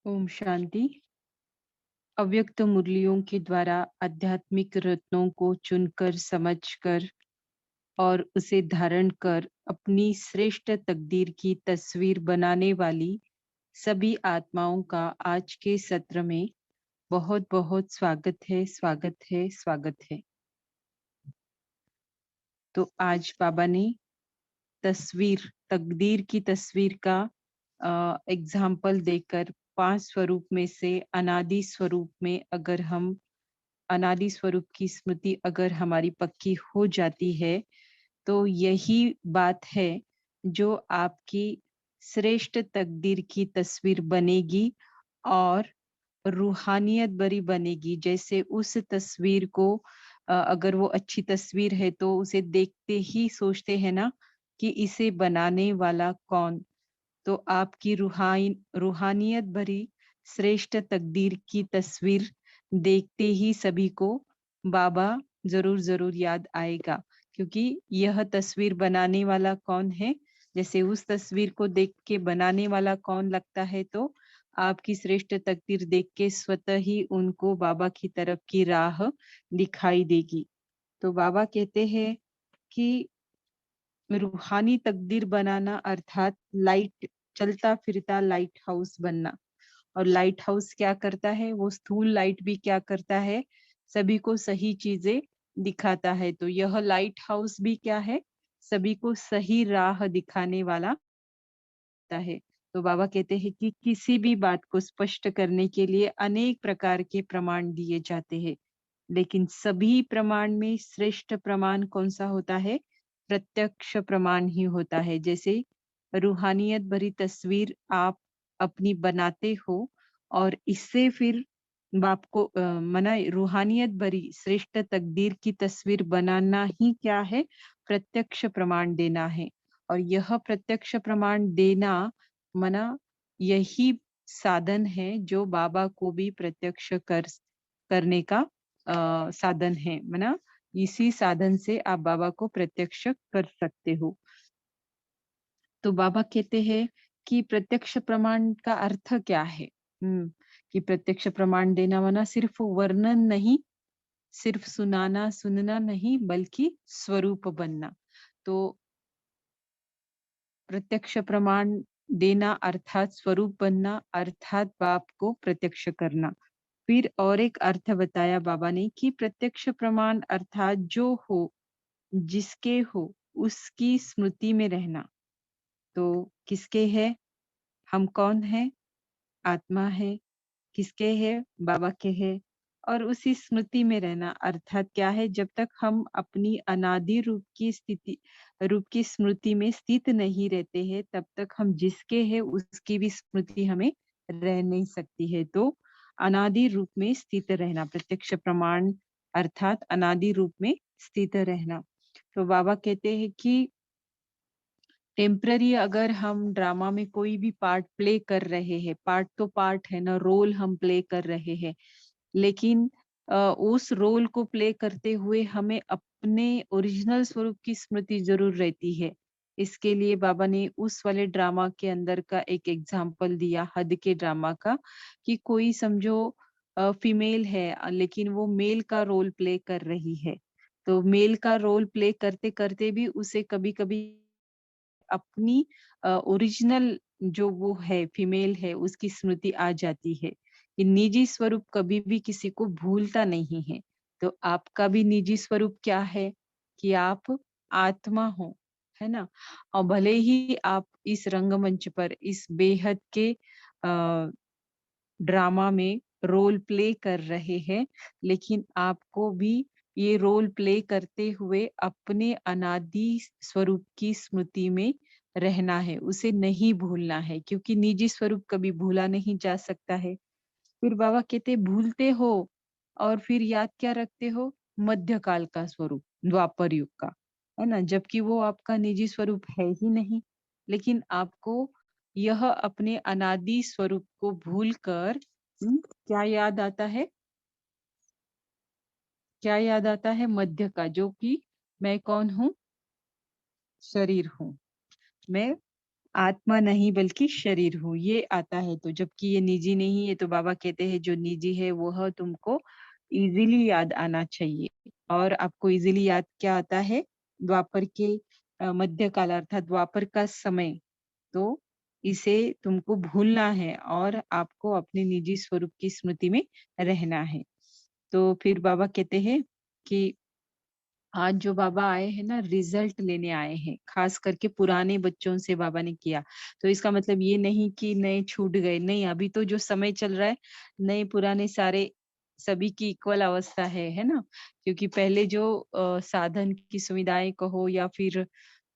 ओम शांति। अव्यक्त मुरलियों के द्वारा आध्यात्मिक रत्नों को चुनकर समझकर और उसे धारण कर अपनी श्रेष्ठ तकदीर की तस्वीर बनाने वाली सभी आत्माओं का आज के सत्र में बहुत बहुत स्वागत है, स्वागत है, स्वागत है। तो आज बाबा ने तकदीर की तस्वीर का एग्जाम्पल देकर 5 स्वरूप में से अनादि स्वरूप में अनादि स्वरूप की स्मृति अगर हमारी पक्की हो जाती है तो यही बात है जो आपकी श्रेष्ठ तकदीर की तस्वीर बनेगी और रूहानियत भरी बनेगी। जैसे उस तस्वीर को अगर वो अच्छी तस्वीर है तो उसे देखते ही सोचते हैं ना कि इसे बनाने वाला कौन। तो आपकी रूहानियत भरी श्रेष्ठ तकदीर की तस्वीर देखते ही सभी को बाबा जरूर जरूर याद आएगा, क्योंकि यह तस्वीर बनाने वाला कौन है। जैसे उस तस्वीर को देख के बनाने वाला कौन लगता है, तो आपकी श्रेष्ठ तकदीर देख के स्वतः ही उनको बाबा की तरफ की राह दिखाई देगी। तो बाबा कहते हैं कि रूहानी तकदीर बनाना अर्थात चलता फिरता लाइट हाउस बनना। और लाइट हाउस क्या करता है? वो स्थूल लाइट भी क्या करता है? सभी को सही चीजें दिखाता है। तो यह लाइट हाउस भी क्या है? सभी को सही राह दिखाने वाला है। तो बाबा कहते हैं कि किसी भी बात को स्पष्ट करने के लिए अनेक प्रकार के प्रमाण दिए जाते हैं, लेकिन सभी प्रमाण में श्रेष्ठ प्रमाण कौन सा होता है? प्रत्यक्ष प्रमाण ही होता है। जैसे रूहानियत भरी तस्वीर आप अपनी बनाते हो और इससे फिर बाप को मना रूहानियत भरी श्रेष्ठ तकदीर की तस्वीर बनाना ही क्या है? प्रत्यक्ष प्रमाण देना है। और यह प्रत्यक्ष प्रमाण देना मना यही साधन है जो बाबा को भी प्रत्यक्ष करने का साधन है। मना इसी साधन से आप बाबा को प्रत्यक्ष कर सकते हो। तो बाबा कहते हैं कि प्रत्यक्ष प्रमाण का अर्थ क्या है? कि प्रत्यक्ष प्रमाण देना माना सिर्फ वर्णन नहीं, सिर्फ सुनना नहीं, बल्कि स्वरूप बनना। तो प्रत्यक्ष प्रमाण देना अर्थात स्वरूप बनना, अर्थात बाप को प्रत्यक्ष करना। फिर और एक अर्थ बताया बाबा ने कि प्रत्यक्ष प्रमाण अर्थात जो हो, जिसके हो, उसकी स्मृति में रहना। तो किसके है? हम कौन है? आत्मा है। किसके है? बाबा के है। और उसी स्मृति में रहना अर्थात क्या है? जब तक हम अपनी अनादि रूप की स्मृति में स्थित नहीं रहते हैं, तब तक हम जिसके है उसकी भी स्मृति हमें रह नहीं सकती है। तो अनादि रूप में स्थित रहना प्रत्यक्ष प्रमाण अर्थात अनादि रूप में स्थित रहना। तो बाबा कहते हैं कि टेम्पररी अगर हम ड्रामा में कोई भी पार्ट प्ले कर रहे हैं, पार्ट तो पार्ट है ना, रोल हम प्ले कर रहे हैं, लेकिन उस रोल को प्ले करते हुए हमें अपने ओरिजिनल स्वरूप की स्मृति जरूर रहती है। इसके लिए बाबा ने उस वाले ड्रामा के अंदर का एक एग्जाम्पल दिया, हद के ड्रामा का, कि कोई समझो फीमेल है लेकिन वो मेल का रोल प्ले कर रही है। तो मेल का रोल प्ले करते करते भी उसे कभी कभी अपनी ओरिजिनल जो वो है फीमेल है उसकी स्मृति आ जाती है। कि निजी स्वरूप कभी भी किसी को भूलता नहीं है। तो आपका भी निजी स्वरूप क्या है? कि आप आत्मा हो, है ना। और भले ही आप इस रंगमंच पर इस बेहद के ड्रामा में रोल प्ले कर रहे हैं, लेकिन आपको भी ये रोल प्ले करते हुए अपने अनादि स्वरूप की स्मृति में रहना है, उसे नहीं भूलना है, क्योंकि निजी स्वरूप कभी भूला नहीं जा सकता है। फिर बाबा कहते भूलते हो और फिर याद क्या रखते हो? मध्यकाल का स्वरूप, द्वापर युग का, है ना, जबकि वो आपका निजी स्वरूप है ही नहीं। लेकिन आपको यह अपने अनादि स्वरूप को भूलकर क्या याद आता है? क्या याद आता है? मध्य का, जो कि मैं कौन हूँ? शरीर हूँ। मैं आत्मा नहीं बल्कि शरीर हूँ, ये आता है। तो जबकि ये निजी नहीं है, तो बाबा कहते हैं जो निजी है वह तुमको इज़िली याद आना चाहिए। और आपको इज़िली याद क्या आता है? द्वापर के मध्य काल अर्थात द्वापर का समय। तो इसे तुमको भूलना है और आपको अपने निजी स्वरूप की स्मृति में रहना है। तो फिर बाबा कहते हैं कि आज जो बाबा आए हैं ना, रिजल्ट लेने आए हैं, खास करके पुराने बच्चों से बाबा ने किया। तो इसका मतलब ये नहीं कि नए छूट गए, नहीं, अभी तो जो समय चल रहा है, नए पुराने सारे सभी की इक्वल अवस्था है ना? क्योंकि पहले जो साधन की सुविधाएं कहो या फिर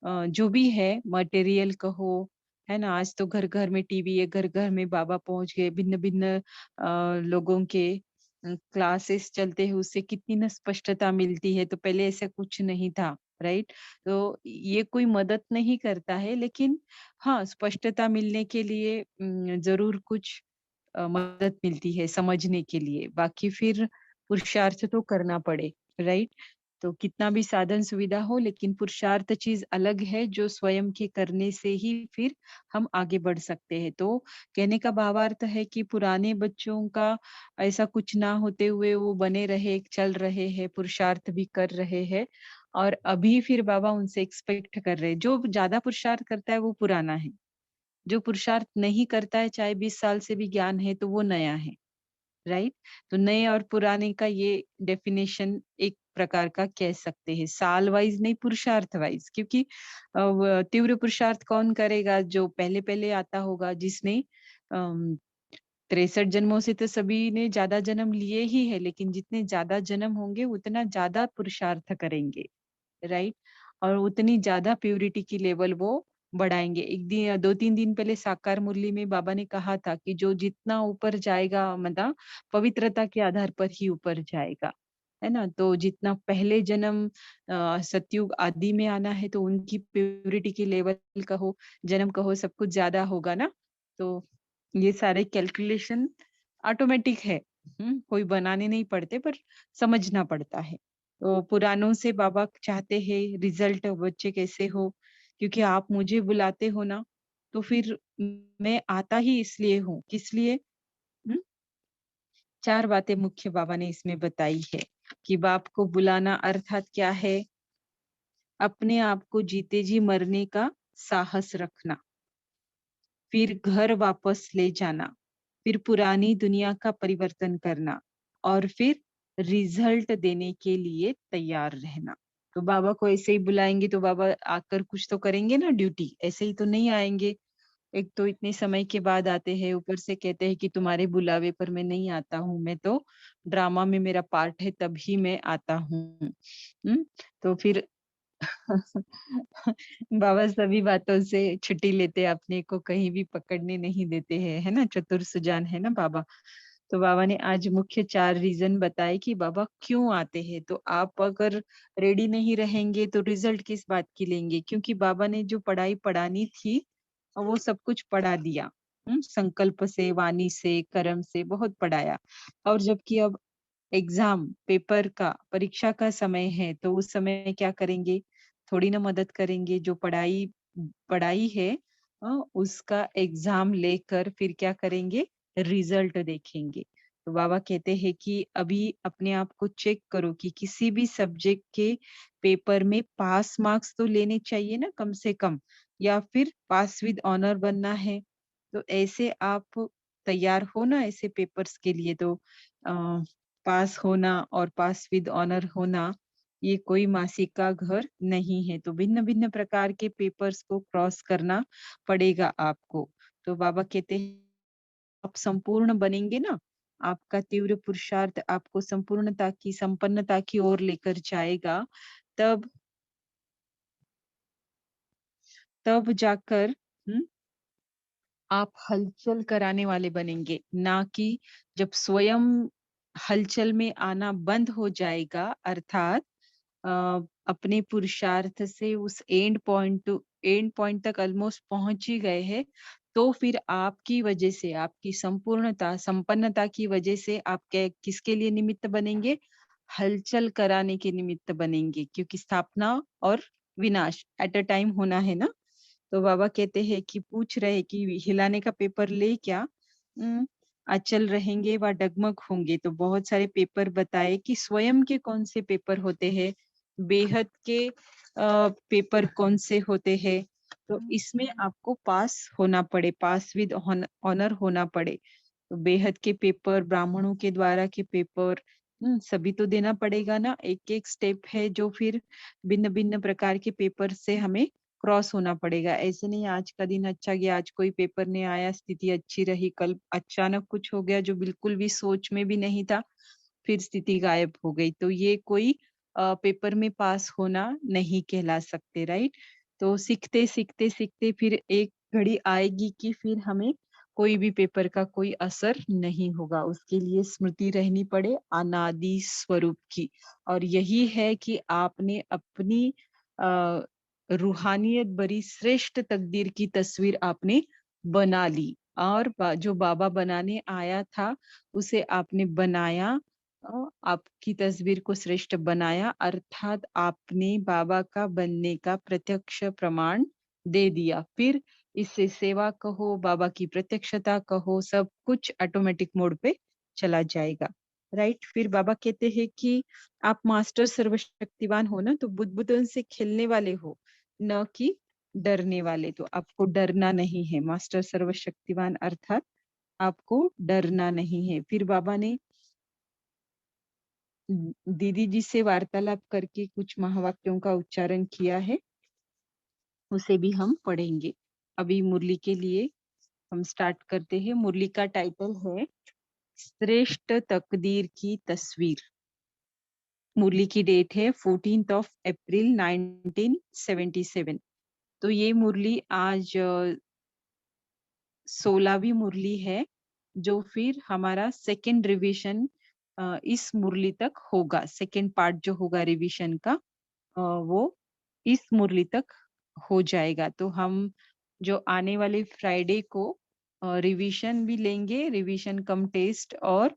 जो भी है मटेरियल कहो, है ना? आज तो घर-घर में टीवी है, घर-घर में बाबा पहुँच गए, भिन्न-भिन्न लोगों के क्लासेस चलते हैं, उससे कितनी ना स्पष्टता मिलती है। तो पहले ऐसा कुछ नहीं था, राइट? तो ये कोई मदद नहीं करता है, लेकिन हाँ, स्पष्टता मिलने के लिए ज़रूर कुछ मदद मिलती है समझने के लिए। बाकी फिर पुरुषार्थ तो करना पड़े, राइट? तो कितना भी साधन सुविधा हो, लेकिन पुरुषार्थ चीज़ अलग है जो स्वयं के करने से ही फिर हम आगे बढ़ सकते हैं। तो कहने का भावार्थ है कि पुराने बच्चों का ऐसा कुछ ना होते हुए वो बने रहे, चल रहे हैं, पुरुषार्थ भी कर रहे हैं और अभी फिर बाबा उनसे एक्सपेक्ट कर रहे हैं। जो ज़्यादा पुरुषार्थ करता है वो पुराना है। जो पुरुषार्थ नहीं करता है, चाहे 20 साल से भी ज्ञान है, तो वो नया है, राइट? तो नए और पुराने का ये डेफिनेशन एक प्रकार का कह सकते हैं, साल वाइज़ नहीं, पुरुषार्थ वाइज़, क्योंकि व तीव्र पुरुषार्थ कौन करेगा? जो पहले-पहले आता होगा, जिसने अम 63 जन्मों से तो सभी ने ज़्यादा जन्म लिए ही है, लेकिन जितने ज़्यादा जन्म होंगे, उतना ज़्यादा पुरुषार्थ करेंगे। राइट? और उतनी ज़्यादा प्यूरिटी की लेवल वो बढ़ाएँगे। 2-3 दिन पहले साकार मुरली में बाबा ने कहा था कि जो जितना ऊपर जाएगा मतलब पवित्रता के आधार पर ही ऊपर जाएगा। है ना? तो जितना पहले जन्म सतयुग आदि में आना है तो उनकी प्यूरिटी की लेवल कहो, जन्म कहो सब कुछ ज़्यादा होगा ना? तो ये सारे कैलकुलेशन ऑटोमेटिक है। कोई बनाने नहीं पड़ते पर समझना पड़ता है। तो पुरानों से बाबा चाहते हैं रिजल्ट बच्चे कैसे हो, क्योंकि आप मुझे बुलाते हो ना, तो फिर मैं आता ही इसलिए हूँ, किस लिए? हुँ? 4 बातें मुख्य बाबा ने इसमें बताई है कि बाप को बुलाना अर्थात क्या है? अपने आप को जीते जी मरने का साहस रखना, फिर घर वापस ले जाना, फिर पुरानी दुनिया का परिवर्तन करना और फिर रिजल्ट देने के लिए तैयार रहना। तो बाबा को ऐसे ही बुलाएँगे तो बाबा आकर कुछ तो करेंगे ना ड्यूटी, ऐसे ही तो नहीं आएँगे। एक तो इतने समय के बाद आते हैं, ऊपर से कहते हैं कि तुम्हारे बुलावे पर मैं नहीं आता हूँ, मैं तो ड्रामा में मेरा पार्ट है तभी मैं आता हूँ। हुँ? तो फिर बाबा सभी बातों से छुट्टी लेते हैं, अपने को कहीं भी पकड़ने नहीं देते हैं, है ना? चतुर सुजान है ना बाबा। तो बाबा ने आज मुख्य 4 रीज़न बताए कि बाबा क्यों आते हैं। तो आप अगर रेडी नहीं रहेंगे तो रिज़ल्ट किस बात की लेंगे? क्योंकि बाबा ने जो पढ़ाई पढ़ानी थी, वो सब कुछ पढ़ा दिया। संकल्प से, वाणी से, कर्म से बहुत पढ़ाया। और जबकि अब एग्ज़ाम, पेपर का, परीक्षा का समय है, तो उस समय क्या करेंगे? थोड़ी ना मदद करेंगे, जो पढ़ाई पढ़ाई है उसका एग्ज़ाम लेकर फिर क्या करेंगे? रिज़ल्ट देखेंगे। तो बाबा कहते हैं कि अभी अपने आप को चेक करो कि किसी भी सब्जेक्ट के पेपर में पास मार्क्स तो लेने चाहिए ना कम से कम, या फिर पास विद ऑनर बनना है। तो ऐसे आप तैयार हो ना ऐसे पेपर्स के लिए, तो अ पास होना और पास विद ऑनर होना, ये कोई मासी का घर नहीं है। तो भिन्न-भिन्न प्रकार के पेपर्स को क्रॉस करना पड़ेगा आपको। तो बाबा कहते हैं आप संपूर्ण बनेंगे ना, आपका तीव्र पुरुषार्थ आपको संपूर्णता की, संपन्नता की ओर लेकर जाएगा, तब तब जाकर हुँ, आप हलचल कराने वाले बनेंगे, ना कि जब स्वयं हलचल में आना बंद हो जाएगा, अर्थात अ, अपने पुरुषार्थ से उस एंड पॉइंट तक ऑलमोस्ट पहुंच ही गए हैं, तो फिर आपकी वजह से, आपकी संपूर्णता, संपन्नता की वजह से आप किसके लिए निमित्त बनेंगे? हलचल कराने के निमित्त बनेंगे, क्योंकि स्थापना और विनाश एट अ टाइम होना है ना। तो बाबा कहते हैं कि पूछ रहे कि हिलाने का पेपर ले क्या? अचल रहेंगे व डगमग होंगे। तो बहुत सारे पेपर बताए कि स्वयं के कौन से पेपर होते हैं, बेहद के पेपर कौन से होते हैं। तो इसमें आपको पास होना पड़े, पास विद ऑनर होना पड़े। तो बेहद के पेपर, ब्राह्मणों के द्वारा के पेपर, सभी तो देना पड़ेगा ना। एक एक स्टेप है जो फिर भिन्न भिन्न प्रकार के पेपर से हमें क्रॉस होना पड़ेगा। ऐसे नहीं आज का दिन अच्छा गया, आज कोई पेपर नहीं आया, स्थिति अच्छी रही, कल अचानक कुछ हो गया जो बिल्कुल भी सोच में भी नहीं था, फिर स्थिति गायब हो गई। तो ये कोई पेपर में पास होना नहीं कहला सकते, राइट? तो सीखते सीखते सीखते फिर एक घड़ी आएगी कि फिर हमें कोई भी पेपर का कोई असर नहीं होगा। उसके लिए स्मृति रहनी पड़े अनादि स्वरूप की। और यही है कि आपने अपनी अ, रूहानियत भरी श्रेष्ठ तकदीर की तस्वीर आपने बना ली। और जो बाबा बनाने आया था उसे आपने बनाया, आपकी तस्वीर को श्रेष्ठ बनाया, अर्थात आपने बाबा का बनने का प्रत्यक्ष प्रमाण दे दिया। फिर इससे सेवा कहो, बाबा की प्रत्यक्षता कहो, सब कुछ ऑटोमेटिक मोड पे चला जाएगा, राइट? फिर बाबा कहते हैं कि आप मास्टर सर्वशक्तिवान हो ना, तो बुद्बुदों से खेलने वाले हो, न कि डरने वाले। तो आपको डरना नहीं है, मास्टर सर्वशक्तिवान अर्थात आपको डरना नहीं है। फिर बाबा ने दीदी जी से वार्तालाप करके कुछ महावाक्यों का उच्चारण किया है, उसे भी हम पढ़ेंगे। अभी मुरली के लिए हम स्टार्ट करते हैं। मुरली का टाइटल है श्रेष्ठ तकदीर की तस्वीर। मुरली की डेट है 14th ऑफ अप्रैल 1977। तो ये मुरली आज 16वीं मुरली है, जो फिर हमारा सेकेंड रिवीजन इस मुरली तक होगा। सेकेंड पार्ट जो होगा रिवीजन का, वो इस मुरली तक हो जाएगा। तो हम जो आने वाले फ्राइडे को रिवीजन भी लेंगे, रिवीजन कम टेस्ट, और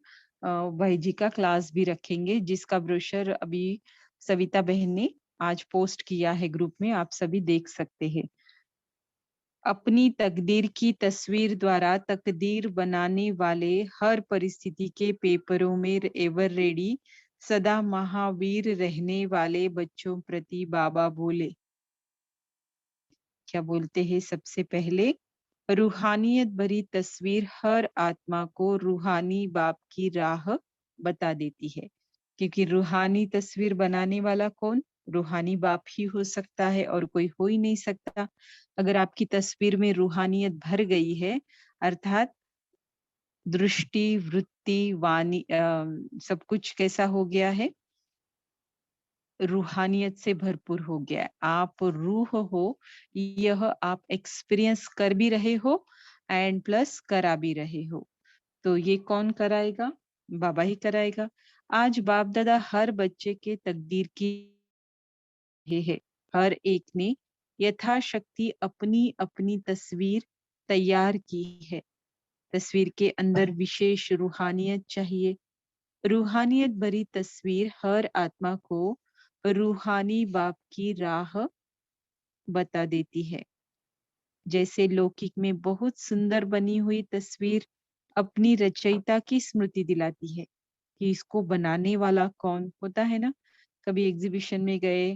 भाई जी का क्लास भी रखेंगे, जिसका ब्रोशर अभी सविता बहन ने आज पोस्ट किया है ग्रुप में, आप सभी देख सकते हैं। अपनी तकदीर की तस्वीर द्वारा तकदीर बनाने वाले हर परिस्थिति के पेपरों में एवर रेडी सदा महावीर रहने वाले बच्चों प्रति बाबा बोले। क्या बोलते हैं? सबसे पहले, रूहानियत भरी तस्वीर हर आत्मा को रूहानी बाप की राह बता देती है। क्योंकि रूहानी तस्वीर बनाने वाला कौन? रूहानी बाप ही हो सकता है, और कोई हो ही नहीं सकता। अगर आपकी तस्वीर में रूहानियत भर गई है, अर्थात दृष्टि, वृत्ति, वाणी, सब कुछ कैसा हो गया है? रूहानियत से भरपूर हो गया है। आप रूह हो, यह आप एक्सपीरियंस कर भी रहे हो एंड प्लस करा भी रहे हो। तो ये कौन कराएगा? बाबा ही कराएगा। आज बाप दादा हर बच्चे के तकदीर की है। हर एक ने यथाशक्ति अपनी अपनी तस्वीर तैयार की है। तस्वीर के अंदर विशेष रूहानियत चाहिए। रूहानियत भरी तस्वीर हर आत्मा को रूहानी बाप की राह बता देती है। जैसे लौकिक में बहुत सुंदर बनी हुई तस्वीर अपनी रचयिता की स्मृति दिलाती है कि इसको बनाने वाला कौन होता है ना। कभी एग्जीबिशन में गए,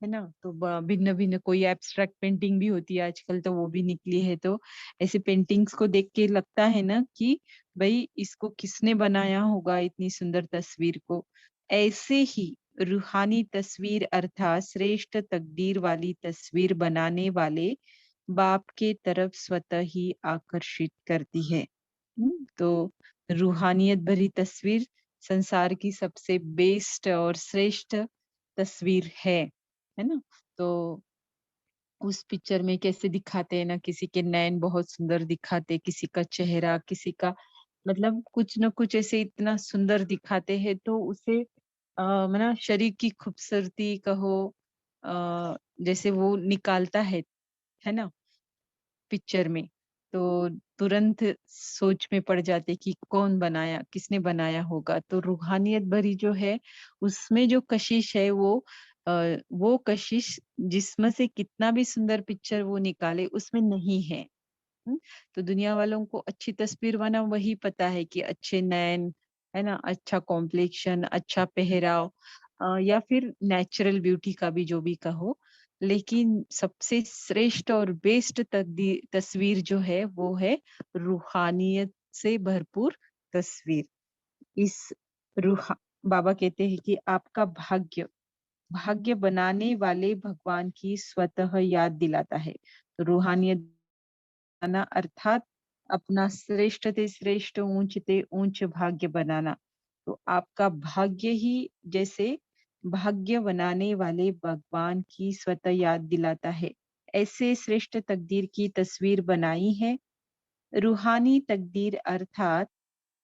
है ना, तो भिन्न भिन्न कोई एब्स्ट्रैक्ट पेंटिंग भी होती है आजकल, तो वो भी निकली है। तो ऐसे पेंटिंग्स को देख के लगता है ना कि भाई इसको किसने बनाया होगा, इतनी सुंदर तस्वीर को। ऐसे ही रूहानी तस्वीर अर्थात श्रेष्ठ तकदीर वाली तस्वीर बनाने वाले बाप के तरफ स्वतः ही आकर्षित करती है। तो रूहानियत भरी तस्वीर संसार की सबसे बेस्ट और श्रेष्ठ तस्वीर है ना। तो उस पिक्चर में कैसे दिखाते हैं ना, किसी के नैन बहुत सुंदर दिखाते, किसी का चेहरा, किसी का मतलब कुछ न कुछ ऐसे इतना सुंदर दिखाते हैं। तो उसे मतलब शरीर की खूबसूरती कहो, जैसे वो निकालता है ना पिक्चर में, तो तुरंत सोच में पड़ जाते कि कौन बनाया, किसने बनाया होगा। तो रूहानियत भरी जो है, उसमें जो कशिश है वो वो कशिश जिस्म से कितना भी सुंदर पिक्चर वो निकाले उसमें नहीं है। तो दुनिया वालों को अच्छी तस्वीर बना वही पता है कि अच्छे नैन, है ना, अच्छा कॉम्प्लेक्शन, अच्छा पहराव, या फिर नेचुरल ब्यूटी का भी जो भी कहो। लेकिन सबसे श्रेष्ठ और बेस्ट तस्वीर जो है वो है रूहानियत से भरपूर तस्वीर। इस रूहा बाबा कहते हैं कि आपका भाग्य भाग्य बनाने वाले भगवान की स्वतः याद दिलाता है। तो रूहानियत बनाना अर्थात अपना श्रेष्ठ ते श्रेष्ठ, ऊंच ते ऊंच भाग्य बनाना। तो आपका भाग्य ही जैसे भाग्य बनाने वाले भगवान की स्वतः याद दिलाता है। ऐसे श्रेष्ठ तकदीर की तस्वीर बनाई है। रूहानी तकदीर अर्थात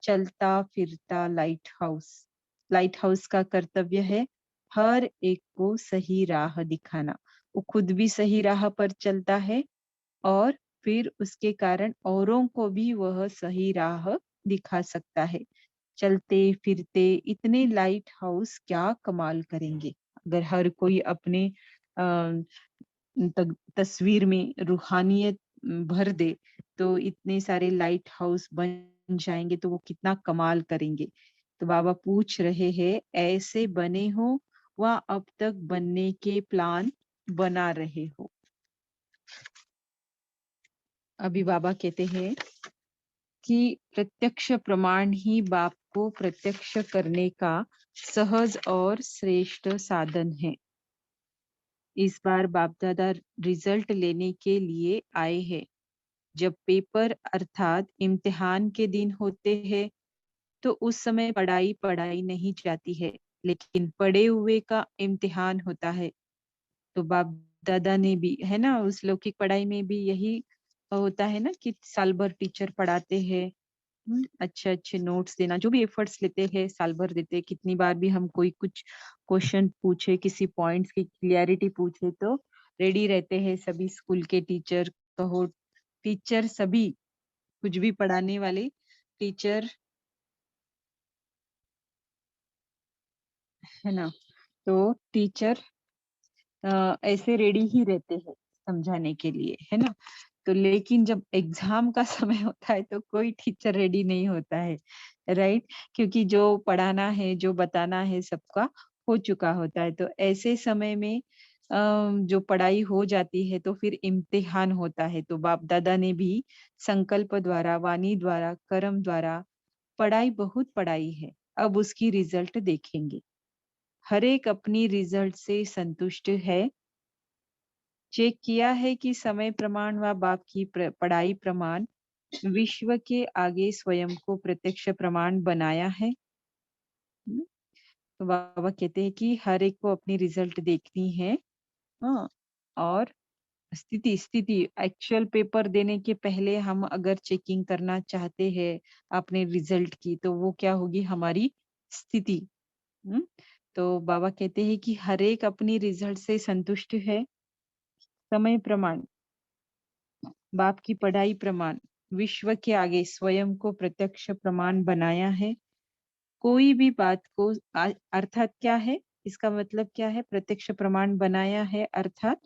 चलता फिरता लाइट हाउस। लाइट हाउस का कर्तव्य है हर एक को सही राह दिखाना। वो खुद भी सही राह पर चलता है और फिर उसके कारण औरों को भी वह सही राह दिखा सकता है। चलते फिरते इतने लाइट हाउस क्या कमाल करेंगे अगर हर कोई अपने तस्वीर में रूहानियत भर दे, तो इतने सारे लाइट हाउस बन जाएंगे तो वो कितना कमाल करेंगे। तो बाबा पूछ रहे हैं ऐसे बने हो व अब तक बनने के प्लान बना रहे हो। अभी बाबा कहते हैं कि प्रत्यक्ष प्रमाण ही बाप को प्रत्यक्ष करने का सहज और श्रेष्ठ साधन है। इस बार बाप दादा रिजल्ट लेने के लिए आए हैं। जब पेपर अर्थात इम्तिहान के दिन होते हैं तो उस समय पढ़ाई पढ़ाई नहीं जाती है, लेकिन पढ़े हुए का इम्तिहान होता है। तो बाप दादा ने भी, है ना, उस लौकिक पढ़ाई में भी यही होता है ना कि साल भर टीचर पढ़ाते हैं। अच्छे अच्छे नोट्स देना, जो भी एफर्ट्स लेते हैं साल भर देते हैं। कितनी बार भी हम कोई कुछ क्वेश्चन पूछे, किसी पॉइंट्स की क्लियरिटी पूछे तो रेडी रहते हैं सभी स्कूल के टीचर, कहो टीचर, सभी कुछ भी पढ़ाने वाले टीचर, है ना। तो टीचर ऐसे रेडी ही रहते हैं समझाने के लिए, है ना। तो लेकिन जब एग्जाम का समय होता है तो कोई टीचर रेडी नहीं होता है, राइट। क्योंकि जो पढ़ाना है, जो बताना है, सबका हो चुका होता है। तो ऐसे समय में जो पढ़ाई हो जाती है तो फिर इम्तिहान होता है। तो बाप दादा ने भी संकल्प द्वारा, वाणी द्वारा, कर्म द्वारा पढ़ाई बहुत पढ़ाई है। अब उसकी रिजल्ट देखेंगे। हर एक अपनी रिजल्ट से संतुष्ट है। चेक किया है कि समय प्रमाण व बाप की पढ़ाई प्रमाण विश्व के आगे स्वयं को प्रत्यक्ष प्रमाण बनाया है। तो बाबा कहते हैं कि हर एक को अपनी रिजल्ट देखनी है। हाँ, और स्थिति स्थिति एक्चुअल पेपर देने के पहले हम अगर चेकिंग करना चाहते हैं अपने रिजल्ट की, तो वो क्या होगी हमारी स्थिति। हम्म, तो बाबा कहते हैं कि हर एक अपनी रिजल्ट से संतुष्ट है। समय प्रमाण, बाप की पढ़ाई प्रमाण विश्व के आगे स्वयं को प्रत्यक्ष प्रमाण बनाया है। कोई भी बात को अर्थात क्या है, इसका मतलब क्या है, प्रत्यक्ष प्रमाण बनाया है अर्थात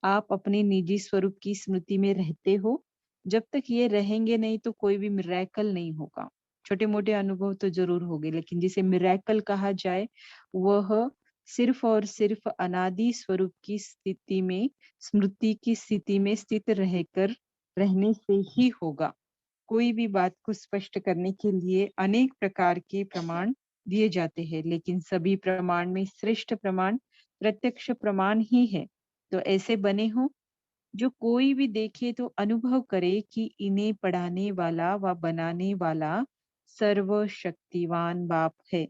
आप अपने निजी स्वरूप की स्मृति में रहते हो। जब तक ये रहेंगे नहीं तो कोई भी मिरेकल नहीं होगा। छोटे मोटे अनुभव तो जरूर होंगे, लेकिन जिसे मिरेकल कहा जाए वह सिर्फ और सिर्फ अनादि स्वरूप की स्थिति में, स्मृति की स्थिति में स्थित रहकर रहने से ही होगा। कोई भी बात को स्पष्ट करने के लिए अनेक प्रकार के प्रमाण दिए जाते हैं, लेकिन सभी प्रमाण में श्रेष्ठ प्रमाण प्रत्यक्ष प्रमाण ही है। तो ऐसे बने हो जो कोई भी देखे तो अनुभव करे कि इन्हें पढ़ाने वाला व बनाने वाला सर्वशक्तिवान बाप है।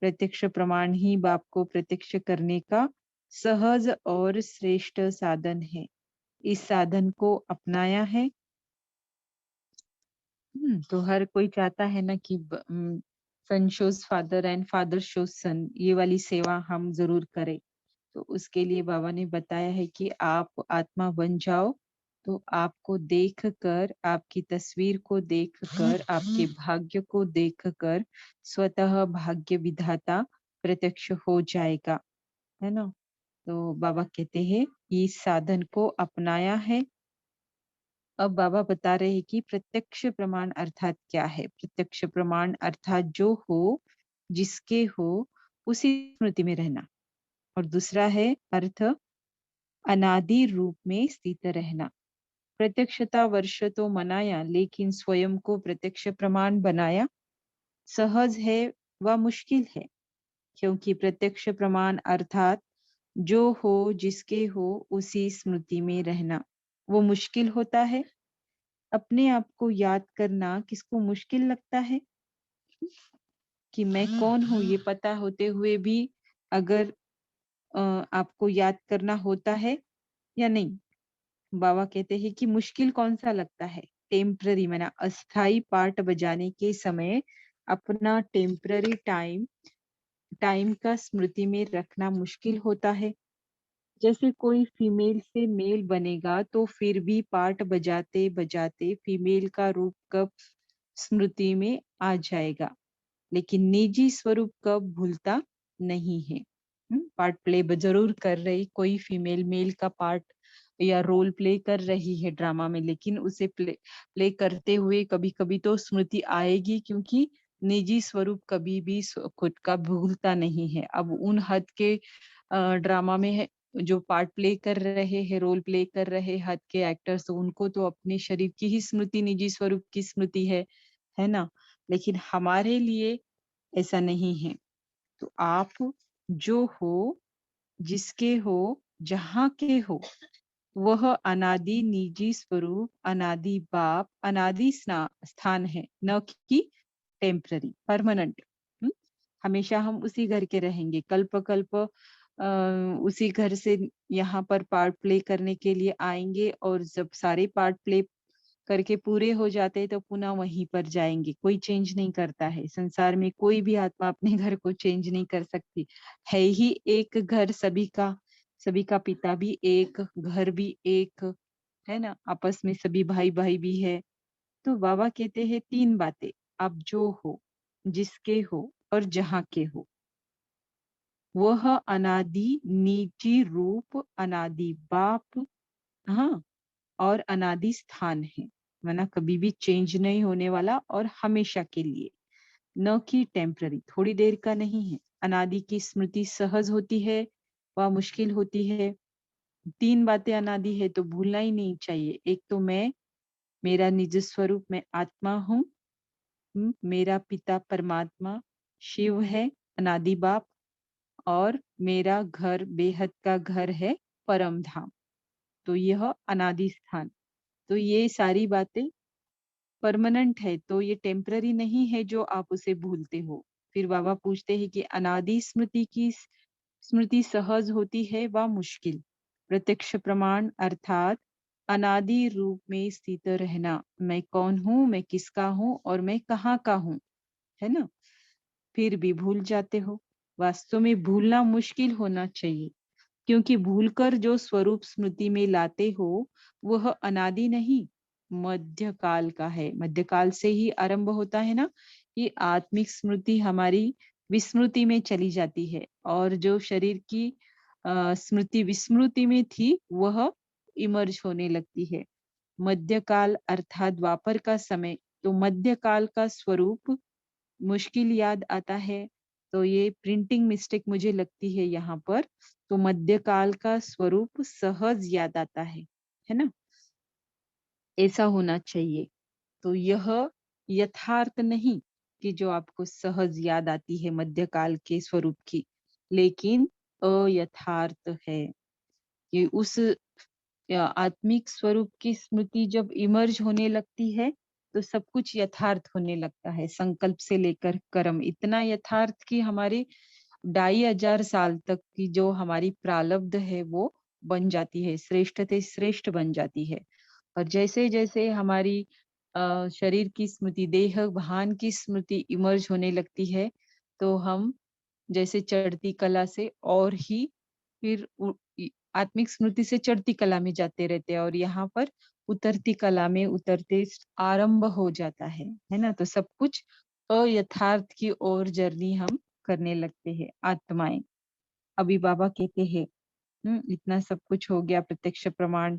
प्रत्यक्ष प्रमाण ही बाप को प्रत्यक्ष करने का सहज और श्रेष्ठ साधन है। इस साधन को अपनाया है। तो हर कोई चाहता है ना कि son shows father and father shows son, ये वाली सेवा हम जरूर करें। तो उसके लिए बाबा ने बताया है कि आप आत्मा बन जाओ, तो आपको देखकर, आपकी तस्वीर को देखकर, आपके भाग्य को देखकर स्वतः भाग्य विधाता प्रत्यक्ष हो जाएगा, है ना। तो बाबा कहते हैं इस साधन को अपनाया है। अब बाबा बता रहे हैं कि प्रत्यक्ष प्रमाण अर्थात क्या है? प्रत्यक्ष प्रमाण अर्थात जो हो, जिसके हो, उसी स्मृति में रहना। और दूसरा है अर्थ अनादि रूप में स्थित रहना। प्रत्यक्षता वर्ष तो मनाया, लेकिन स्वयं को प्रत्यक्ष प्रमाण बनाया सहज है व मुश्किल है। क्योंकि प्रत्यक्ष प्रमाण अर्थात जो हो, जिसके हो, उसी स्मृति में रहना वो मुश्किल होता है। अपने आप को याद करना किसको मुश्किल लगता है? कि मैं कौन हूँ ये पता होते हुए भी अगर आपको याद करना होता है या नहीं? बाबा कहते हैं कि मुश्किल कौन सा लगता है? टेम्पररी माना अस्थाई पार्ट बजाने के समय अपना टेम्पररी टाइम टाइम का स्मृति में रखना मुश्किल होता है। जैसे कोई फीमेल से मेल बनेगा तो फिर भी पार्ट बजाते बजाते फीमेल का रूप कब स्मृति में आ जाएगा, लेकिन निजी स्वरूप कब भूलता नहीं है। पार्ट प्ले जरूर कर रही कोई फीमेल मेल का पार्ट या रोल प्ले कर रही है ड्रामा में, लेकिन उसे प्ले करते हुए कभी कभी तो स्मृति आएगी, क्योंकि निजी स्वरूप कभी भी खुद का भूलता नहीं है। अब उन हद के ड्रामा में है जो पार्ट प्ले कर रहे हैं, रोल प्ले कर रहे हद के एक्टर्स, तो उनको तो अपने शरीर की ही स्मृति, निजी स्वरूप की स्मृति है ना। लेकिन हमारे लिए ऐसा नहीं है। तो आप जो हो, जिसके हो, जहाँ के हो, वह अनादि निजी स्वरूप, अनादि बाप, अनादि स्थान है, न कि टेम्पररी परमानेंट। हमेशा हम उसी घर के रहेंगे, कल्प कल्प उसी घर से यहाँ पर पार्ट प्ले करने के लिए आएंगे, और जब सारे पार्ट प्ले करके पूरे हो जाते हैं तो पुनः वहीं पर जाएंगे। कोई चेंज नहीं करता है संसार में, कोई भी आत्मा अपने घर को चेंज नहीं कर सकती। है ही एक घर सभी का, सभी का पिता भी एक, घर भी एक, है ना। आपस में सभी भाई भाई भी है। तो बाबा कहते हैं तीन बातें, आप जो हो, जिसके हो, और जहाँ के हो, वह अनादि निजी रूप, अनादि बाप, हाँ, और अनादि स्थान है, माना कभी भी चेंज नहीं होने वाला और हमेशा के लिए, न कि टेम्पररी, थोड़ी देर का नहीं है। अनादि की स्मृति सहज होती है व मुश्किल होती है। तीन बातें अनादि है तो भूलना ही नहीं चाहिए। एक तो मैं, मेरा निज स्वरूप में आत्मा हूँ, मेरा पिता परमात्मा शिव है, अनादि बाप, और मेरा घर बेहद का घर है, परम धाम। तो यह अनादि स्थान। तो ये सारी बातें परमानेंट है, तो ये टेम्पररी नहीं है जो आप उसे भूलते हो। फिर बाबा पूछते हैं कि अनादि स्मृति की स्मृति सहज होती है व मुश्किल। प्रत्यक्ष प्रमाण अर्थात अनादि रूप में स्थित रहना, मैं कौन हूँ, मैं किसका हूँ, और मैं कहाँ का हूँ, है ना। फिर भी भूल जाते हो। वास्तव में भूलना मुश्किल होना चाहिए, क्योंकि भूलकर जो स्वरूप स्मृति में लाते हो वह अनादि नहीं, मध्यकाल का है। मध्यकाल से ही आरंभ होता है ना। ये आत्मिक स्मृति हमारी विस्मृति में चली जाती है, और जो शरीर की स्मृति विस्मृति में थी वह इमर्ज होने लगती है। मध्यकाल अर्थात द्वापर का समय, तो मध्यकाल का स्वरूप मुश्किल याद आता है। तो ये प्रिंटिंग मिस्टेक मुझे लगती है यहाँ पर। तो मध्यकाल का स्वरूप सहज याद आता है ना। ऐसा होना चाहिए। तो यह यथार्थ नहीं कि जो आपको सहज याद आती है मध्यकाल के स्वरूप की, लेकिन अयथार्थ है कि उस आत्मिक स्वरूप की स्मृति जब इमर्ज होने लगती है तो सब कुछ यथार्थ होने लगता है। संकल्प से लेकर कर्म, इतना यथार्थ कि हमारे 2500 तक की जो हमारी प्रारब्ध है वो बन जाती है, श्रेष्ठ से श्रेष्ठ बन जाती है। और जैसे जैसे हमारी शरीर की स्मृति, देह भान की स्मृति इमर्ज होने लगती है, तो हम जैसे चढ़ती कला से और ही फिर आत्मिक स्मृति से चढ़ती कला में जाते रहते हैं, और यहाँ पर उतरती कला में उतरते आरंभ हो जाता है ना। तो सब कुछ अयथार्थ की ओर जर्नी हम करने लगते हैं आत्माएं। अभी बाबा कहते हैं इतना सब कुछ हो गया, प्रत्यक्ष प्रमाण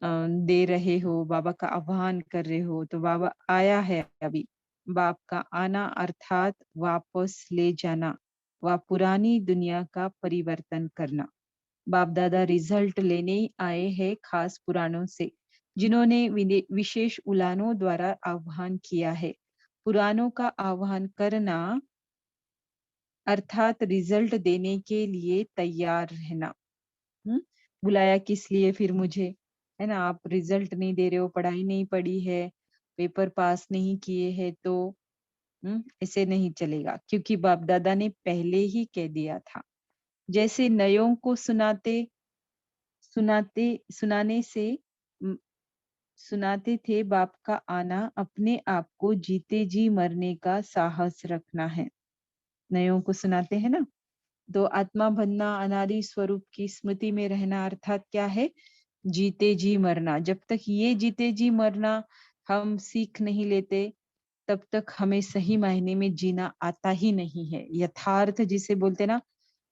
दे रहे हो, बाबा का आह्वान कर रहे हो, तो बाबा आया है अभी। बाप का आना अर्थात वापस ले जाना व पुरानी दुनिया का परिवर्तन करना। बाप दादा रिजल्ट लेने आए हैं खास पुराणों से, जिन्होंने विशेष उलानों द्वारा आह्वान किया है। पुराणों का आह्वान करना अर्थात रिजल्ट देने के लिए तैयार रहना। हम्म बुलाया किस लिए फिर मुझे, है ना? आप रिजल्ट नहीं दे रहे हो, पढ़ाई नहीं पढ़ी है, पेपर पास नहीं किए हैं, तो ऐसे नहीं चलेगा, क्योंकि बाप दादा ने पहले ही कह दिया था। जैसे नयों को सुनाते सुनाने से म, सुनाते थे, बाप का आना अपने आप को जीते जी मरने का साहस रखना है। नयों को सुनाते हैं ना, तो आत्मा बनना, अनादि स्वरूप की स्मृति में रहना अर्थात क्या है? जीते जी मरना। जब तक ये जीते जी मरना हम सीख नहीं लेते, तब तक हमें सही मायने में जीना आता ही नहीं है। यथार्थ जिसे बोलते ना,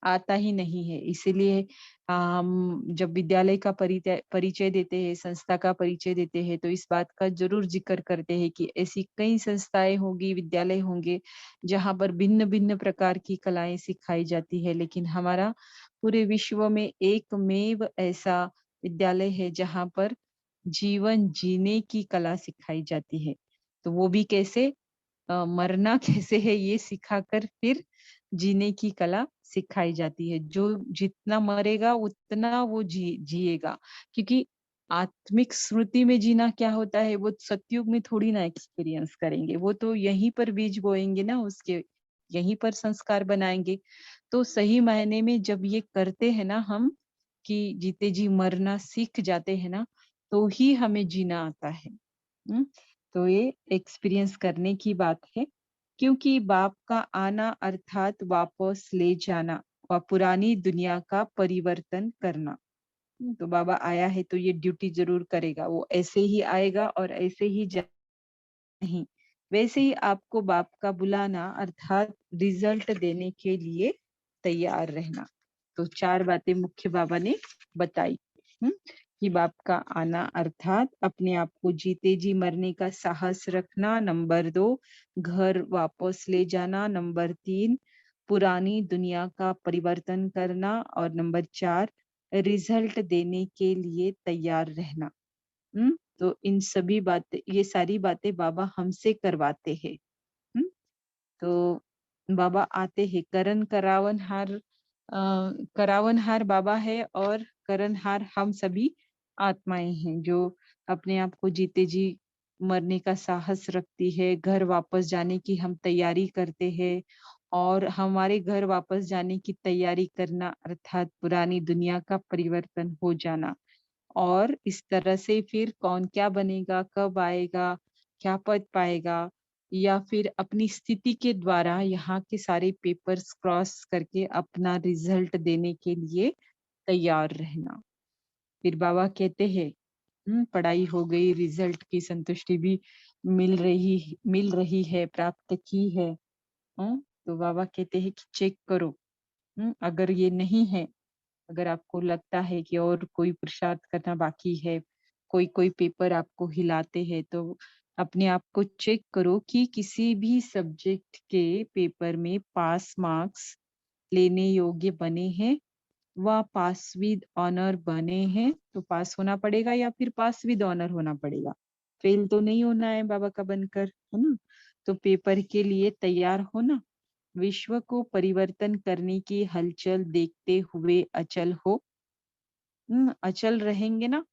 आता ही नहीं है। इसीलिए हम जब विद्यालय का परिचय परिचय देते हैं, संस्था का परिचय देते हैं, तो इस बात का जरूर जिक्र करते हैं कि ऐसी कई संस्थाएं होंगी, विद्यालय होंगे, जहां पर भिन्न भिन्न प्रकार की कलाएं सिखाई जाती है, लेकिन हमारा पूरे विश्व में एकमेव ऐसा विद्यालय है जहां पर जीवन जीने की कला सिखाई जाती है। तो वो भी कैसे? मरना कैसे है ये सिखाकर फिर जीने की कला सिखाई जाती है। जो जितना मरेगा उतना वो जिएगा, क्योंकि आत्मिक स्मृति में जीना क्या होता है, वो सतयुग में थोड़ी ना एक्सपीरियंस करेंगे। वो तो यहीं पर बीज बोएंगे ना, उसके यहीं पर संस्कार बनाएंगे। तो सही मायने में जब ये करते हैं ना हम, कि जीते जी मरना सीख जाते हैं ना, तो ही हमें जीना आता है। हम्म तो ये एक्सपीरियंस करने की बात है, क्योंकि बाप का आना अर्थात वापस ले जाना व पुरानी दुनिया का परिवर्तन करना। तो बाबा आया है तो ये ड्यूटी जरूर करेगा। वो ऐसे ही आएगा और ऐसे ही नहीं, वैसे ही आपको बाप का बुलाना अर्थात रिजल्ट देने के लिए तैयार रहना। तो चार बातें मुख्य बाबा ने बताई। हम्म कि बाप का आना अर्थात अपने आप को जीते जी मरने का साहस रखना, नंबर 2 घर वापस ले जाना, नंबर 3 पुरानी दुनिया का परिवर्तन करना, और नंबर 4 रिजल्ट देने के लिए तैयार रहना। तो इन सभी बातें, ये सारी बातें बाबा हमसे करवाते हैं। हम्म तो बाबा आते हैं, करावनहार बाबा है, और करनहार हम सभी आत्माएं हैं, जो अपने आप को जीते जी मरने का साहस रखती है। घर वापस जाने की हम तैयारी करते हैं, और हमारे घर वापस जाने की तैयारी करना अर्थात पुरानी दुनिया का परिवर्तन हो जाना। और इस तरह से फिर कौन क्या बनेगा, कब आएगा, क्या पद पाएगा, या फिर अपनी स्थिति के द्वारा यहाँ के सारे पेपर्स क्रॉस करके अपना रिजल्ट देने के लिए तैयार रहना। फिर बाबा कहते हैं, पढ़ाई हो गई, रिजल्ट की संतुष्टि भी मिल रही है, प्राप्त की है। तो बाबा कहते हैं कि चेक करो। अगर ये नहीं है, अगर आपको लगता है कि और कोई पुरुषार्थ करना बाकी है, कोई कोई पेपर आपको हिलाते हैं, तो अपने आप को चेक करो कि किसी भी सब्जेक्ट के पेपर में पास मार्क्स लेने योग्य बने हैं, व पास विद ऑनर बने हैं। तो पास होना पड़ेगा या फिर पास विद ऑनर होना पड़ेगा, फेल तो नहीं होना है बाबा का बनकर, है ना? तो पेपर के लिए तैयार होना, विश्व को परिवर्तन करने की हलचल देखते हुए अचल हो। अचल रहेंगे ना,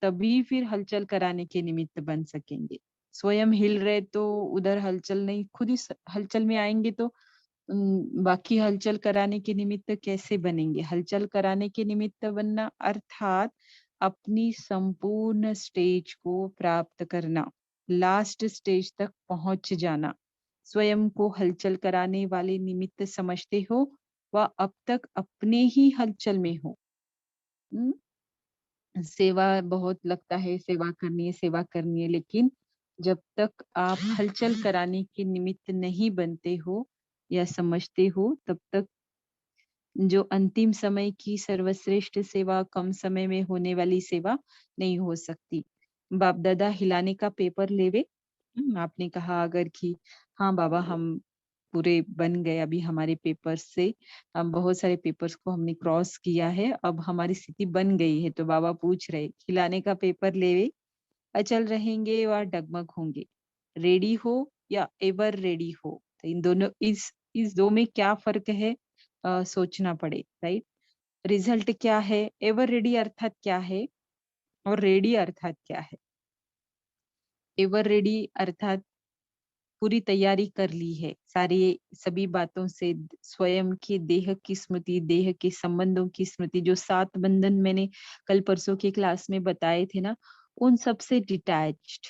तभी फिर हलचल कराने के निमित्त बन सकेंगे। स्वयं हिल रहे तो उधर हलचल नहीं, खुद ही हलचल में आएंगे तो बाकी हलचल कराने के निमित्त कैसे बनेंगे? हलचल कराने के निमित्त बनना अर्थात अपनी संपूर्ण स्टेज को प्राप्त करना, लास्ट स्टेज तक पहुंच जाना। स्वयं को हलचल कराने वाले निमित्त समझते हो, व अब तक अपने ही हलचल में हो। हम्म, सेवा बहुत लगता है, सेवा करनी है, लेकिन जब तक आप हलचल कराने के निमित्त नहीं बनते हो या समझते हो, तब तक जो अंतिम समय की सर्वश्रेष्ठ सेवा कम समय में होने वाली सेवा नहीं हो सकती। बाप दादा हिलाने का पेपर लेवे। आपने कहा अगर कि हाँ बाबा हम पूरे बन गए अभी हमारे पेपर्स से, हम बहुत सारे पेपर्स को हमने क्रॉस किया है, अब हमारी स्थिति बन गई है। तो बाबा पूछ रहे खिलाने का पेपर लेवे, अचल रहेंगे या डगमग होंगे, रेडी हो या एवर रेडी हो। तो इन दोनों इस दो में क्या फर्क है, सोचना पड़े, राइट। रिजल्ट क्या है, एवर रेडी अर्थात क्या है और रेडी अर्थात क्या है। एवर रेडी अर्थात पूरी तैयारी कर ली है सारी सभी बातों से, स्वयं की देह की स्मृति, देह के संबंधों की स्मृति, जो 7 बंधन मैंने कल परसों की क्लास में बताए थे ना, उन सब से डिटैच्ड।